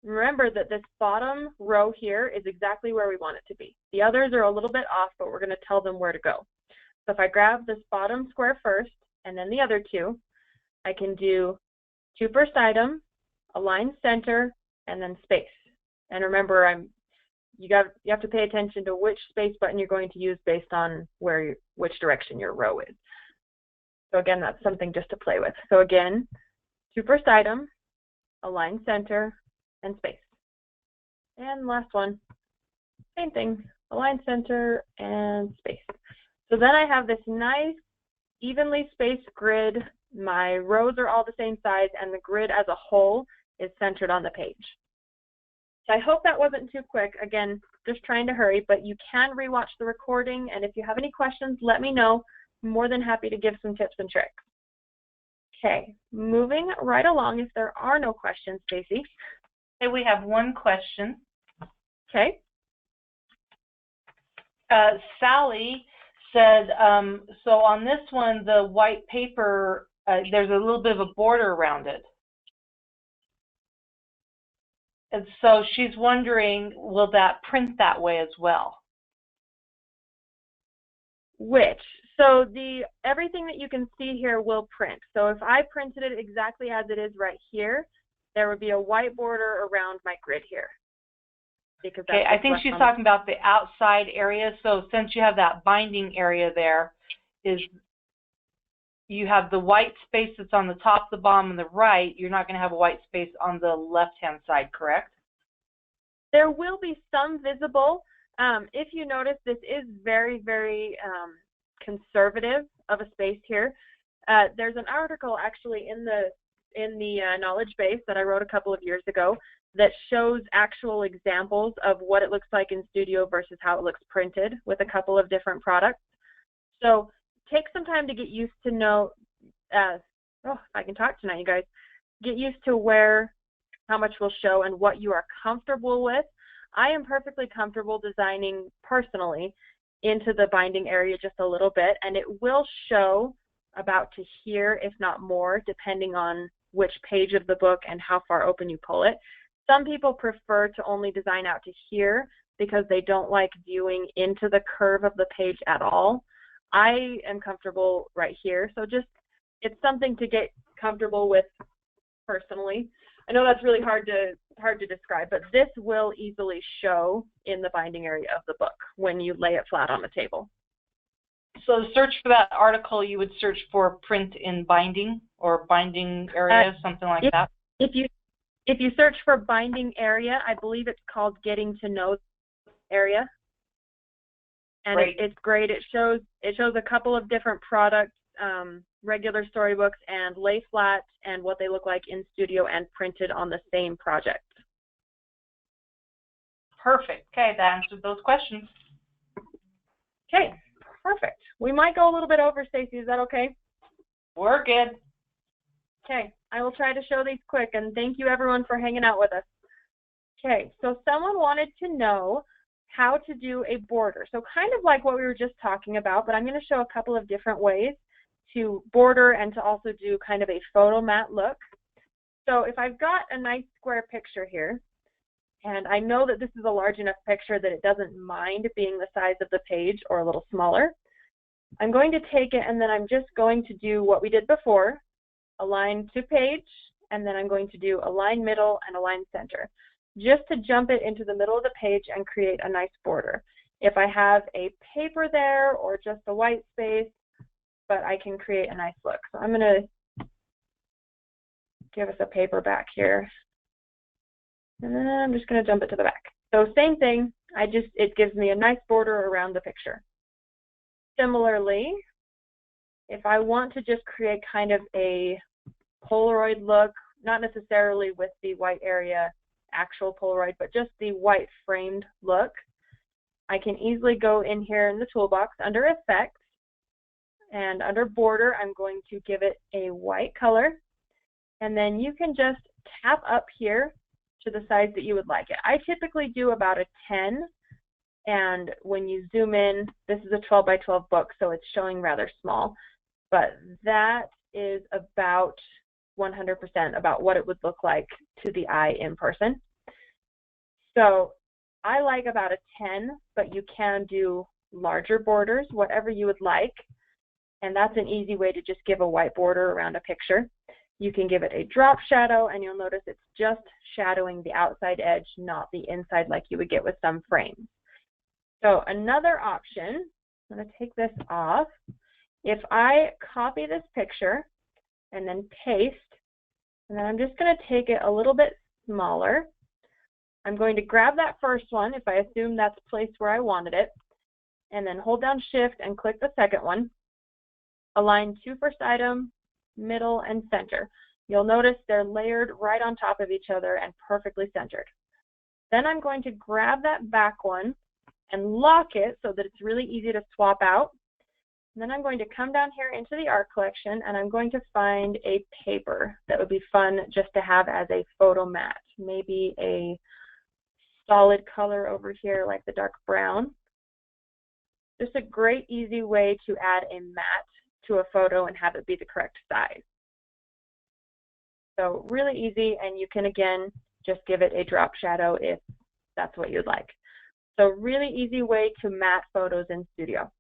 Speaker 2: remember that this bottom row here is exactly where we want it to be. The others are a little bit off, but we're going to tell them where to go. So if I grab this bottom square first and then the other 2, I can do 2 first item, align center, and then space. And remember, you have to pay attention to which space button you're going to use based on which direction your row is. So again, that's something just to play with. So again, 2 first item, align center, and space. And last one, same thing, align center and space. So then I have this nice evenly spaced grid. My rows are all the same size, and the grid as a whole is centered on the page. So I hope that wasn't too quick. Again, just trying to hurry, but you can rewatch the recording, and if you have any questions, let me know. I'm more than happy to give some tips and tricks. Okay, moving right along, if there are no questions, Stacy.
Speaker 1: Okay, we have one question.
Speaker 2: Okay.
Speaker 1: Sally said, so on this one, the white paper, there's a little bit of a border around it. And so she's wondering, will that print that way as well?
Speaker 2: Which? So everything that you can see here will print. So if I printed it exactly as it is right here, there would be a white border around my grid here. Because
Speaker 1: okay, I think she's talking about the outside area. So since you have that binding area there, you have the white space that's on the top, the bottom, and the right. You're not going to have a white space on the left-hand side, correct?
Speaker 2: There will be some visible. If you notice, this is very, very conservative of a space here. There's an article actually in the knowledge base that I wrote a couple of years ago that shows actual examples of what it looks like in studio versus how it looks printed with a couple of different products. So take some time to get used to know, I can talk tonight, you guys. Get used to how much will show and what you are comfortable with. I am perfectly comfortable designing personally into the binding area just a little bit, and it will show about to here, if not more, depending on which page of the book and how far open you pull it. Some people prefer to only design out to here because they don't like viewing into the curve of the page at all. I am comfortable right here, so it's something to get comfortable with personally. I know that's really hard to describe, but this will easily show in the binding area of the book when you lay it flat on the table.
Speaker 1: So to search for that article, you would search for print in binding or binding area, something like that?
Speaker 2: If you search for binding area, I believe it's called Getting to Know Area. And it's great. It shows a couple of different products, regular storybooks and lay flat, and what they look like in studio and printed on the same project.
Speaker 1: Perfect. Okay, that answered those questions.
Speaker 2: Okay, perfect. We might go a little bit over, Stacy. Is that okay?
Speaker 1: We're good.
Speaker 2: Okay, I will try to show these quick, and thank you everyone for hanging out with us. Okay, so someone wanted to know how to do a border. So kind of like what we were just talking about, but I'm going to show a couple of different ways to border and to also do kind of a photo mat look. So if I've got a nice square picture here, and I know that this is a large enough picture that it doesn't mind being the size of the page or a little smaller, I'm going to take it and then I'm just going to do what we did before, align to page, and then I'm going to do align middle and align center, just to jump it into the middle of the page and create a nice border. If I have a paper there or just a white space, but I can create a nice look. So I'm going to give us a paper back here. And then I'm just going to jump it to the back. So same thing, it gives me a nice border around the picture. Similarly, if I want to just create kind of a Polaroid look, not necessarily with the white area, actual Polaroid, but just the white framed look, I can easily go in here in the toolbox under Effects, and under Border, I'm going to give it a white color, and then you can just tap up here to the size that you would like it. I typically do about a 10, and when you zoom in, this is a 12 by 12 book, so it's showing rather small, but that is about 100% about what it would look like to the eye in person. So I like about a 10, but you can do larger borders, whatever you would like, and that's an easy way to just give a white border around a picture. You can give it a drop shadow, and you'll notice it's just shadowing the outside edge, not the inside like you would get with some frames. So another option, I'm going to take this off. If I copy this picture and then paste, and then I'm just going to take it a little bit smaller. I'm going to grab that first one, if I assume that's placed where I wanted it, and then hold down Shift and click the second one. Align to first item, middle, and center. You'll notice they're layered right on top of each other and perfectly centered. Then I'm going to grab that back one and lock it so that it's really easy to swap out. And then I'm going to come down here into the art collection, and I'm going to find a paper that would be fun just to have as a photo mat. Maybe a solid color over here like the dark brown. Just a great easy way to add a mat to a photo and have it be the correct size. So really easy, and you can again just give it a drop shadow if that's what you'd like. So really easy way to mat photos in Studio.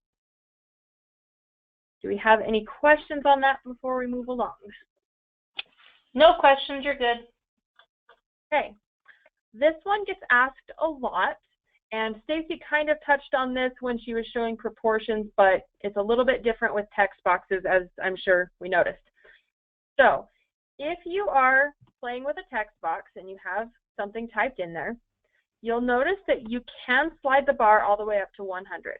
Speaker 2: Do we have any questions on that before we move along?
Speaker 1: No questions, you're good.
Speaker 2: Okay, this one gets asked a lot, and Stacy kind of touched on this when she was showing proportions, but it's a little bit different with text boxes, as I'm sure we noticed. So if you are playing with a text box and you have something typed in there, you'll notice that you can slide the bar all the way up to 100.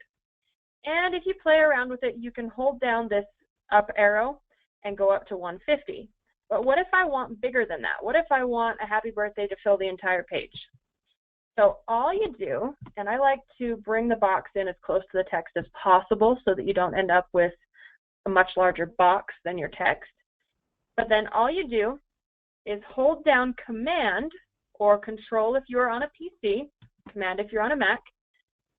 Speaker 2: And if you play around with it, you can hold down this up arrow and go up to 150. But what if I want bigger than that? What if I want a happy birthday to fill the entire page? So all you do, and I like to bring the box in as close to the text as possible so that you don't end up with a much larger box than your text. But then all you do is hold down Command or Control if you're on a PC, Command if you're on a Mac,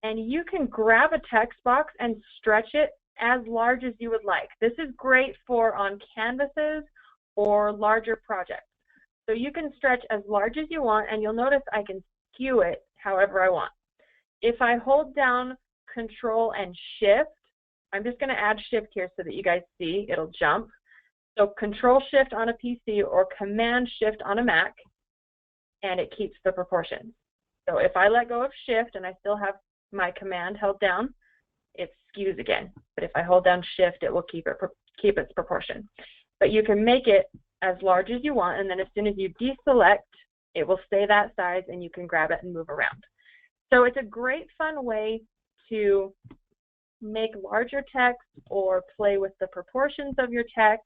Speaker 2: and you can grab a text box and stretch it as large as you would like. This is great for on canvases or larger projects. So you can stretch as large as you want, and you'll notice I can skew it however I want. If I hold down Control and Shift, I'm just going to add Shift here so that you guys see it'll jump. So Control Shift on a PC or Command Shift on a Mac, and it keeps the proportions. So if I let go of Shift and I still have my command held down, it skews again. But if I hold down Shift, it will keep its proportion. But you can make it as large as you want, and then as soon as you deselect, it will stay that size, and you can grab it and move around. So it's a great fun way to make larger text or play with the proportions of your text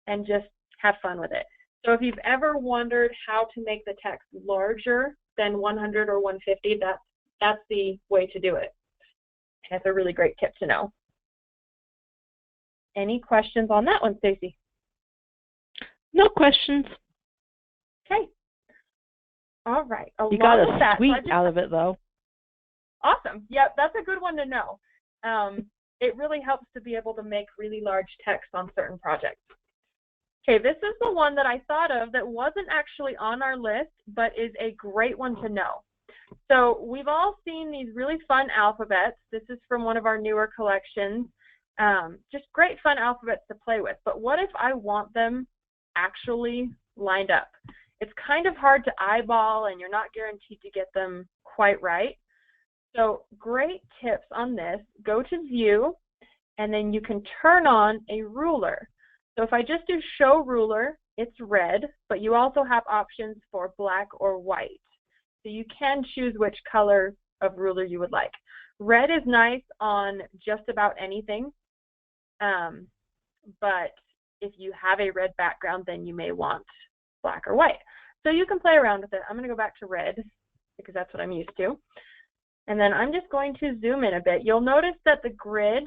Speaker 2: and just have fun with it. So if you've ever wondered how to make the text larger than 100 or 150, that's the way to do it. And it's a really great tip to know. Any questions on that one, Stacy?
Speaker 1: No questions.
Speaker 2: Okay. All right.
Speaker 1: You got a sweet out of it, though.
Speaker 2: Awesome. Yep, that's a good one to know. It really helps to be able to make really large text on certain projects. Okay, this is the one that I thought of that wasn't actually on our list, but is a great one to know. So we've all seen these really fun alphabets. This is from one of our newer collections. Just great fun alphabets to play with. But what if I want them actually lined up? It's kind of hard to eyeball, and you're not guaranteed to get them quite right. So great tips on this. Go to View, and then you can turn on a ruler. So if I just do Show Ruler, it's red, but you also have options for black or white. So you can choose which color of ruler you would like. Red is nice on just about anything, but if you have a red background, then you may want black or white. So you can play around with it. I'm going to go back to red because that's what I'm used to. And then I'm just going to zoom in a bit. You'll notice that the grid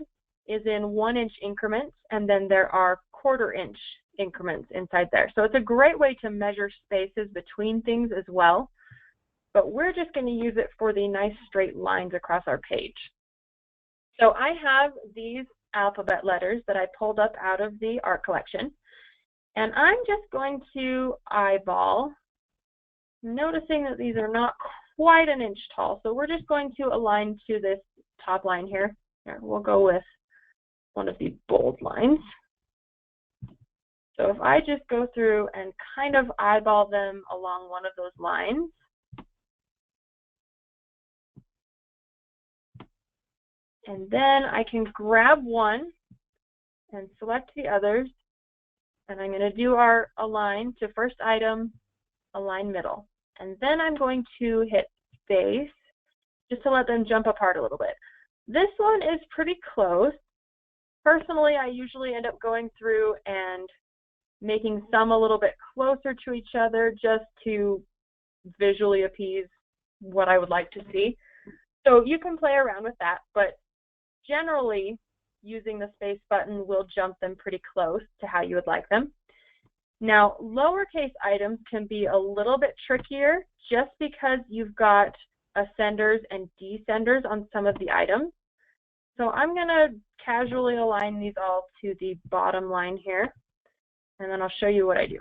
Speaker 2: is in 1-inch increments, and then there are 1/4-inch increments inside there. So it's a great way to measure spaces between things as well. But we're just going to use it for the nice straight lines across our page. So I have these alphabet letters that I pulled up out of the art collection. And I'm just going to eyeball, noticing that these are not quite 1 inch tall. So we're just going to align to this top line here. Here, we'll go with one of these bold lines. So if I just go through and kind of eyeball them along one of those lines, and then I can grab one and select the others, and I'm going to do our align to first item, align middle. And then I'm going to hit space just to let them jump apart a little bit. This one is pretty close. Personally, I usually end up going through and making some a little bit closer to each other just to visually appease what I would like to see. So you can play around with that, but generally using the space button will jump them pretty close to how you would like them. Now, lowercase items can be a little bit trickier just because you've got ascenders and descenders on some of the items. So I'm going to casually align these all to the bottom line here, and then I'll show you what I do.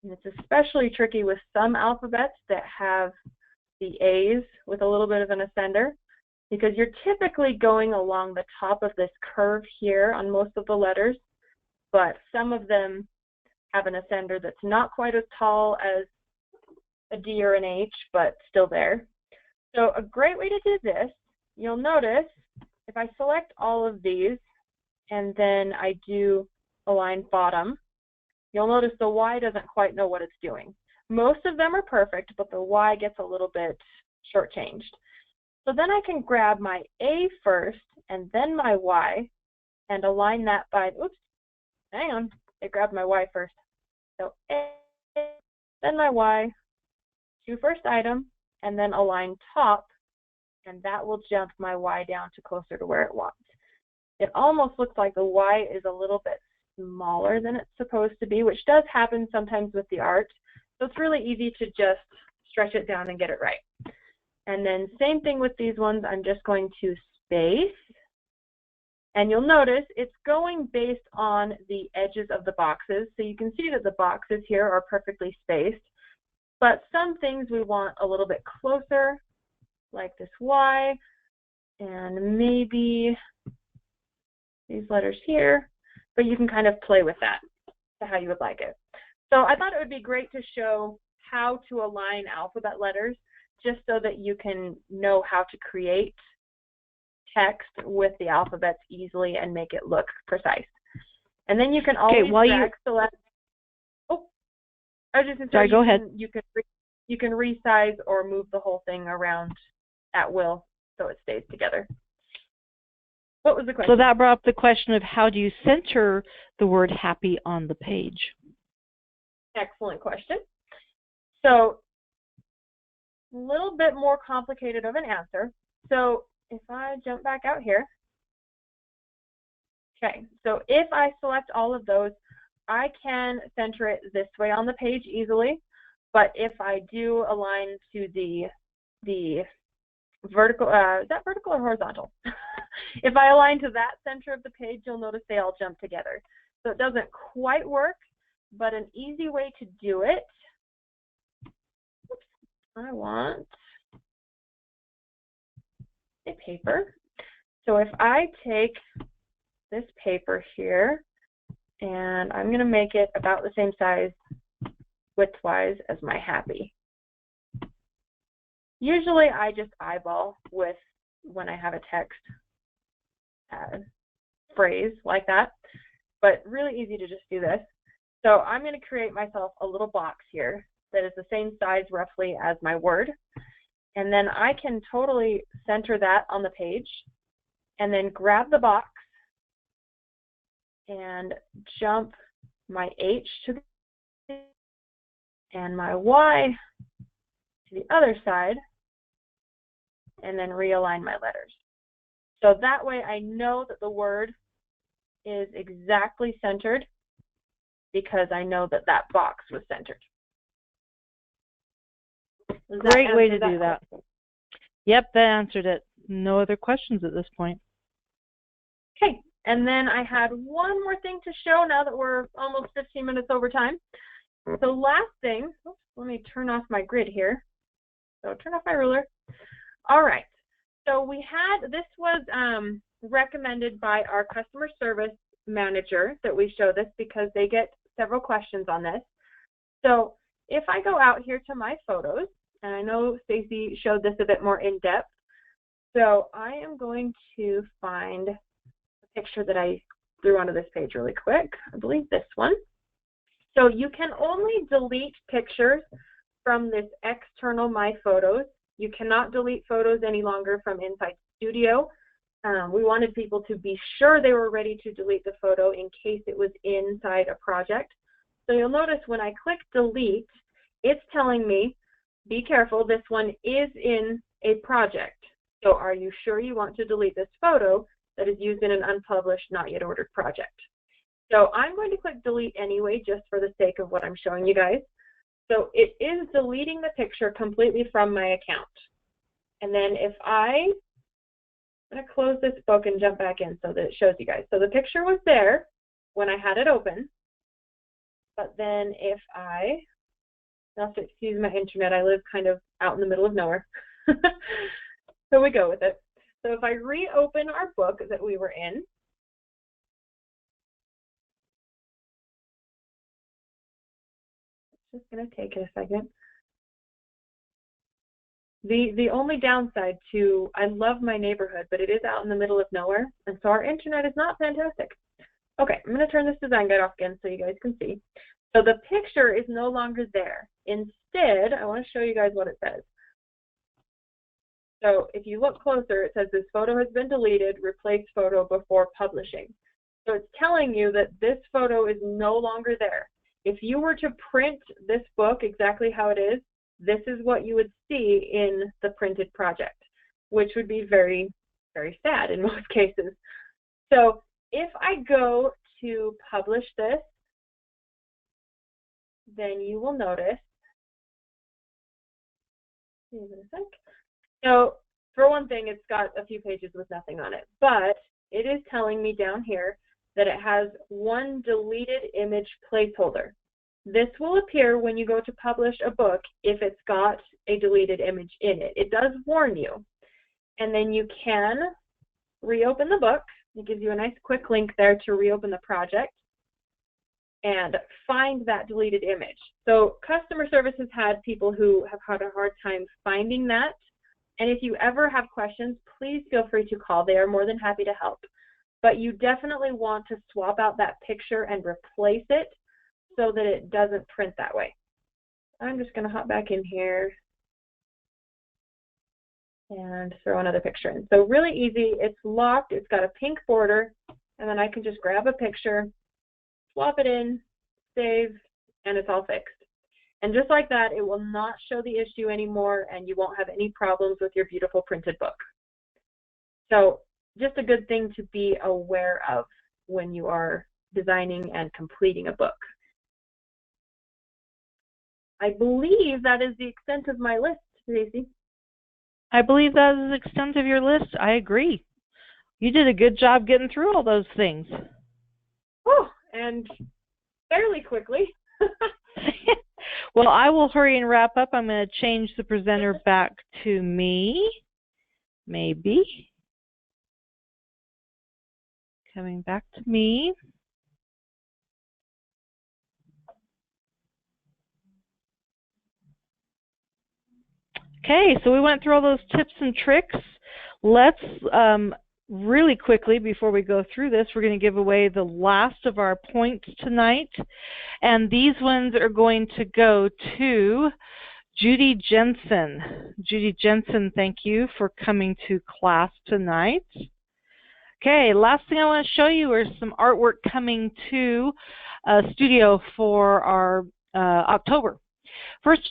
Speaker 2: And it's especially tricky with some alphabets that have the A's with a little bit of an ascender, because you're typically going along the top of this curve here on most of the letters, but some of them have an ascender that's not quite as tall as a D or an H, but still there. So a great way to do this, you'll notice if I select all of these and then I do align bottom, you'll notice the Y doesn't quite know what it's doing. Most of them are perfect, but the Y gets a little bit shortchanged. So then I can grab my A first and then my Y and align that by, oops, hang on, it grabbed my Y first. So A, then my Y, to first item, and then align top, and that will jump my Y down to closer to where it wants. It almost looks like the Y is a little bit smaller than it's supposed to be, which does happen sometimes with the art. So it's really easy to just stretch it down and get it right. And then same thing with these ones, I'm just going to space. And you'll notice it's going based on the edges of the boxes. So you can see that the boxes here are perfectly spaced. But some things we want a little bit closer, like this Y, and maybe these letters here. but you can kind of play with that to how you would like it. So I thought it would be great to show how to align alphabet letters just so that you can know how to create text with the alphabets easily and make it look precise. And then you can always drag select. Oh, I was just going to say,
Speaker 1: go ahead.
Speaker 2: You can resize or move the whole thing around at will so it stays together. What was the question?
Speaker 1: So that brought up the question of how do you center the word happy on the page?
Speaker 2: Excellent question. So a little bit more complicated of an answer. So if I jump back out here, okay, so if I select all of those, I can center it this way on the page easily, but if I do align to the vertical, is that vertical or horizontal? If I align to that center of the page, you'll notice they all jump together. So it doesn't quite work, but an easy way to do it, I want a paper. So if I take this paper here, and I'm going to make it about the same size width-wise as my happy. Usually I just eyeball with when I have a text phrase like that, but really easy to just do this. So I'm going to create myself a little box here that is the same size roughly as my word, and then I can totally center that on the page and then grab the box and jump my H to the and my Y to the other side, and then realign my letters. So that way I know that the word is exactly centered because I know that that box was centered.
Speaker 1: Great way to do that. Yep, that answered it. No other questions at this point.
Speaker 2: Okay, and then I had one more thing to show now that we're almost 15 minutes over time. The last thing, let me turn off my grid here. So turn off my ruler. All right, so we had, this was recommended by our customer service manager that we show this because they get several questions on this. So if I go out here to my photos, and I know Stacy showed this a bit more in depth, so I am going to find a picture that I threw onto this page really quick. I believe this one. So you can only delete pictures from this external My Photos. You cannot delete photos any longer from inside Studio. We wanted people to be sure they were ready to delete the photo in case it was inside a project. So you'll notice when I click delete, it's telling me, be careful, this one is in a project. So are you sure you want to delete this photo that is used in an unpublished, not yet ordered project? So I'm going to click delete anyway, just for the sake of what I'm showing you guys. So it is deleting the picture completely from my account. And then if I'm going to close this book and jump back in so that it shows you guys. So the picture was there when I had it open. But then if you'll have to excuse my internet, I live kind of out in the middle of nowhere. So we go with it. So if I reopen our book that we were in, it's just going to take a second. The only downside to, I love my neighborhood, but it is out in the middle of nowhere, and so our internet is not fantastic. Okay, I'm going to turn this design guide off again so you guys can see. So the picture is no longer there. Instead, I want to show you guys what it says. So if you look closer, it says this photo has been deleted, replace photo before publishing. So it's telling you that this photo is no longer there. If you were to print this book exactly how it is, this is what you would see in the printed project, which would be very, very sad in most cases. So if I go to publish this, then you will notice, give it a sec. So for one thing, it's got a few pages with nothing on it, but it is telling me down here that it has one deleted image placeholder. This will appear when you go to publish a book if it's got a deleted image in it. It does warn you. And then you can reopen the book It gives you a nice quick link there to reopen the project and find that deleted image. So customer service has had people who have had a hard time finding that. And if you ever have questions, please feel free to call. They are more than happy to help. But you definitely want to swap out that picture and replace it so that it doesn't print that way. I'm just going to hop back in here and throw another picture in. So really easy. It's locked. It's got a pink border. And then I can just grab a picture, swap it in, save, and it's all fixed. And just like that, it will not show the issue anymore, and you won't have any problems with your beautiful printed book. So just a good thing to be aware of when you are designing and completing a book. I believe that is the extent of my list, Tracy.
Speaker 1: I believe that is the extent of your list. I agree. You did a good job getting through all those things.
Speaker 2: Oh, and fairly quickly.
Speaker 1: Well, I will hurry and wrap up. I'm going to change the presenter back to me. Maybe. Coming back to me. Okay, so we went through all those tips and tricks. Let's really quickly, before we go through this, we're going to give away the last of our points tonight. And these ones are going to go to Judy Jensen. Judy Jensen, thank you for coming to class tonight. Okay, last thing I want to show you is some artwork coming to studio for our October. First,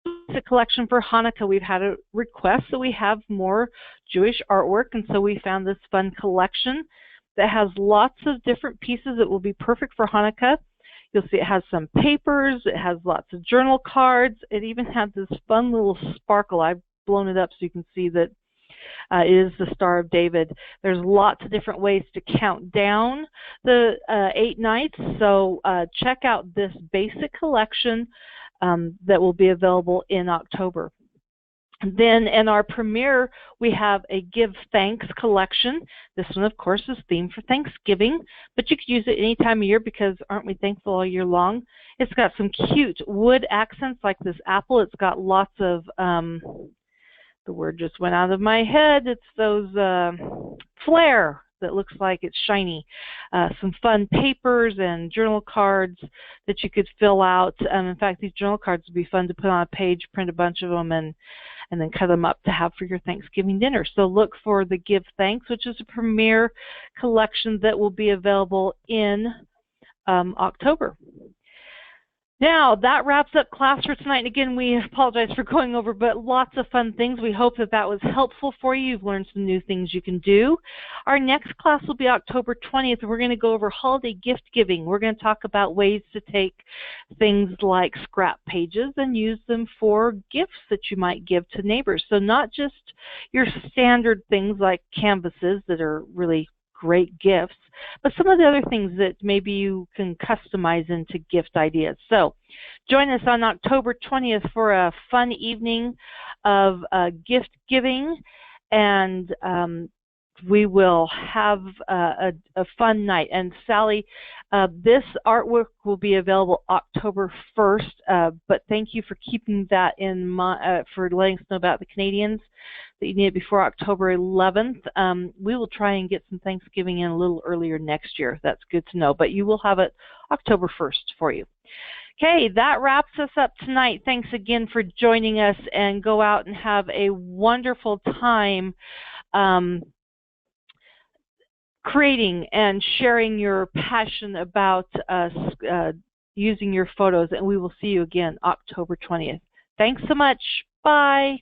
Speaker 1: it's a collection for Hanukkah. We've had a request that we have more Jewish artwork, and so we found this fun collection that has lots of different pieces that will be perfect for Hanukkah. You'll see it has some papers, it has lots of journal cards, it even has this fun little sparkle. I've blown it up so you can see that it is the Star of David. There's lots of different ways to count down the 8 nights, so check out this basic collection that will be available in October. Then in our premiere, we have a Give Thanks collection. This one, of course, is themed for Thanksgiving, but you could use it any time of year because aren't we thankful all year long? It's got some cute wood accents like this apple. It's got lots of, the word just went out of my head. It's those flair that looks like it's shiny. Some fun papers and journal cards that you could fill out. In fact, these journal cards would be fun to put on a page, print a bunch of them, and then cut them up to have for your Thanksgiving dinner. So look for the Give Thanks, which is a premiere collection that will be available in October. Now, that wraps up class for tonight. And again, we apologize for going over, but lots of fun things. We hope that that was helpful for you. You've learned some new things you can do. Our next class will be October 20th. We're going to go over holiday gift giving. We're going to talk about ways to take things like scrap pages and use them for gifts that you might give to neighbors. So not just your standard things like canvases that are really great gifts, but some of the other things that maybe you can customize into gift ideas. So join us on October 20th for a fun evening of gift giving, and we will have a fun night. And Sally, this artwork will be available October 1st, but thank you for keeping that in mind, for letting us know about the Canadians, that you need it before October 11th. We will try and get some Thanksgiving in a little earlier next year. That's good to know, but you will have it October 1st for you. Okay, that wraps us up tonight. Thanks again for joining us, and go out and have a wonderful time creating and sharing your passion about using your photos, and we will see you again October 20th. Thanks so much. Bye.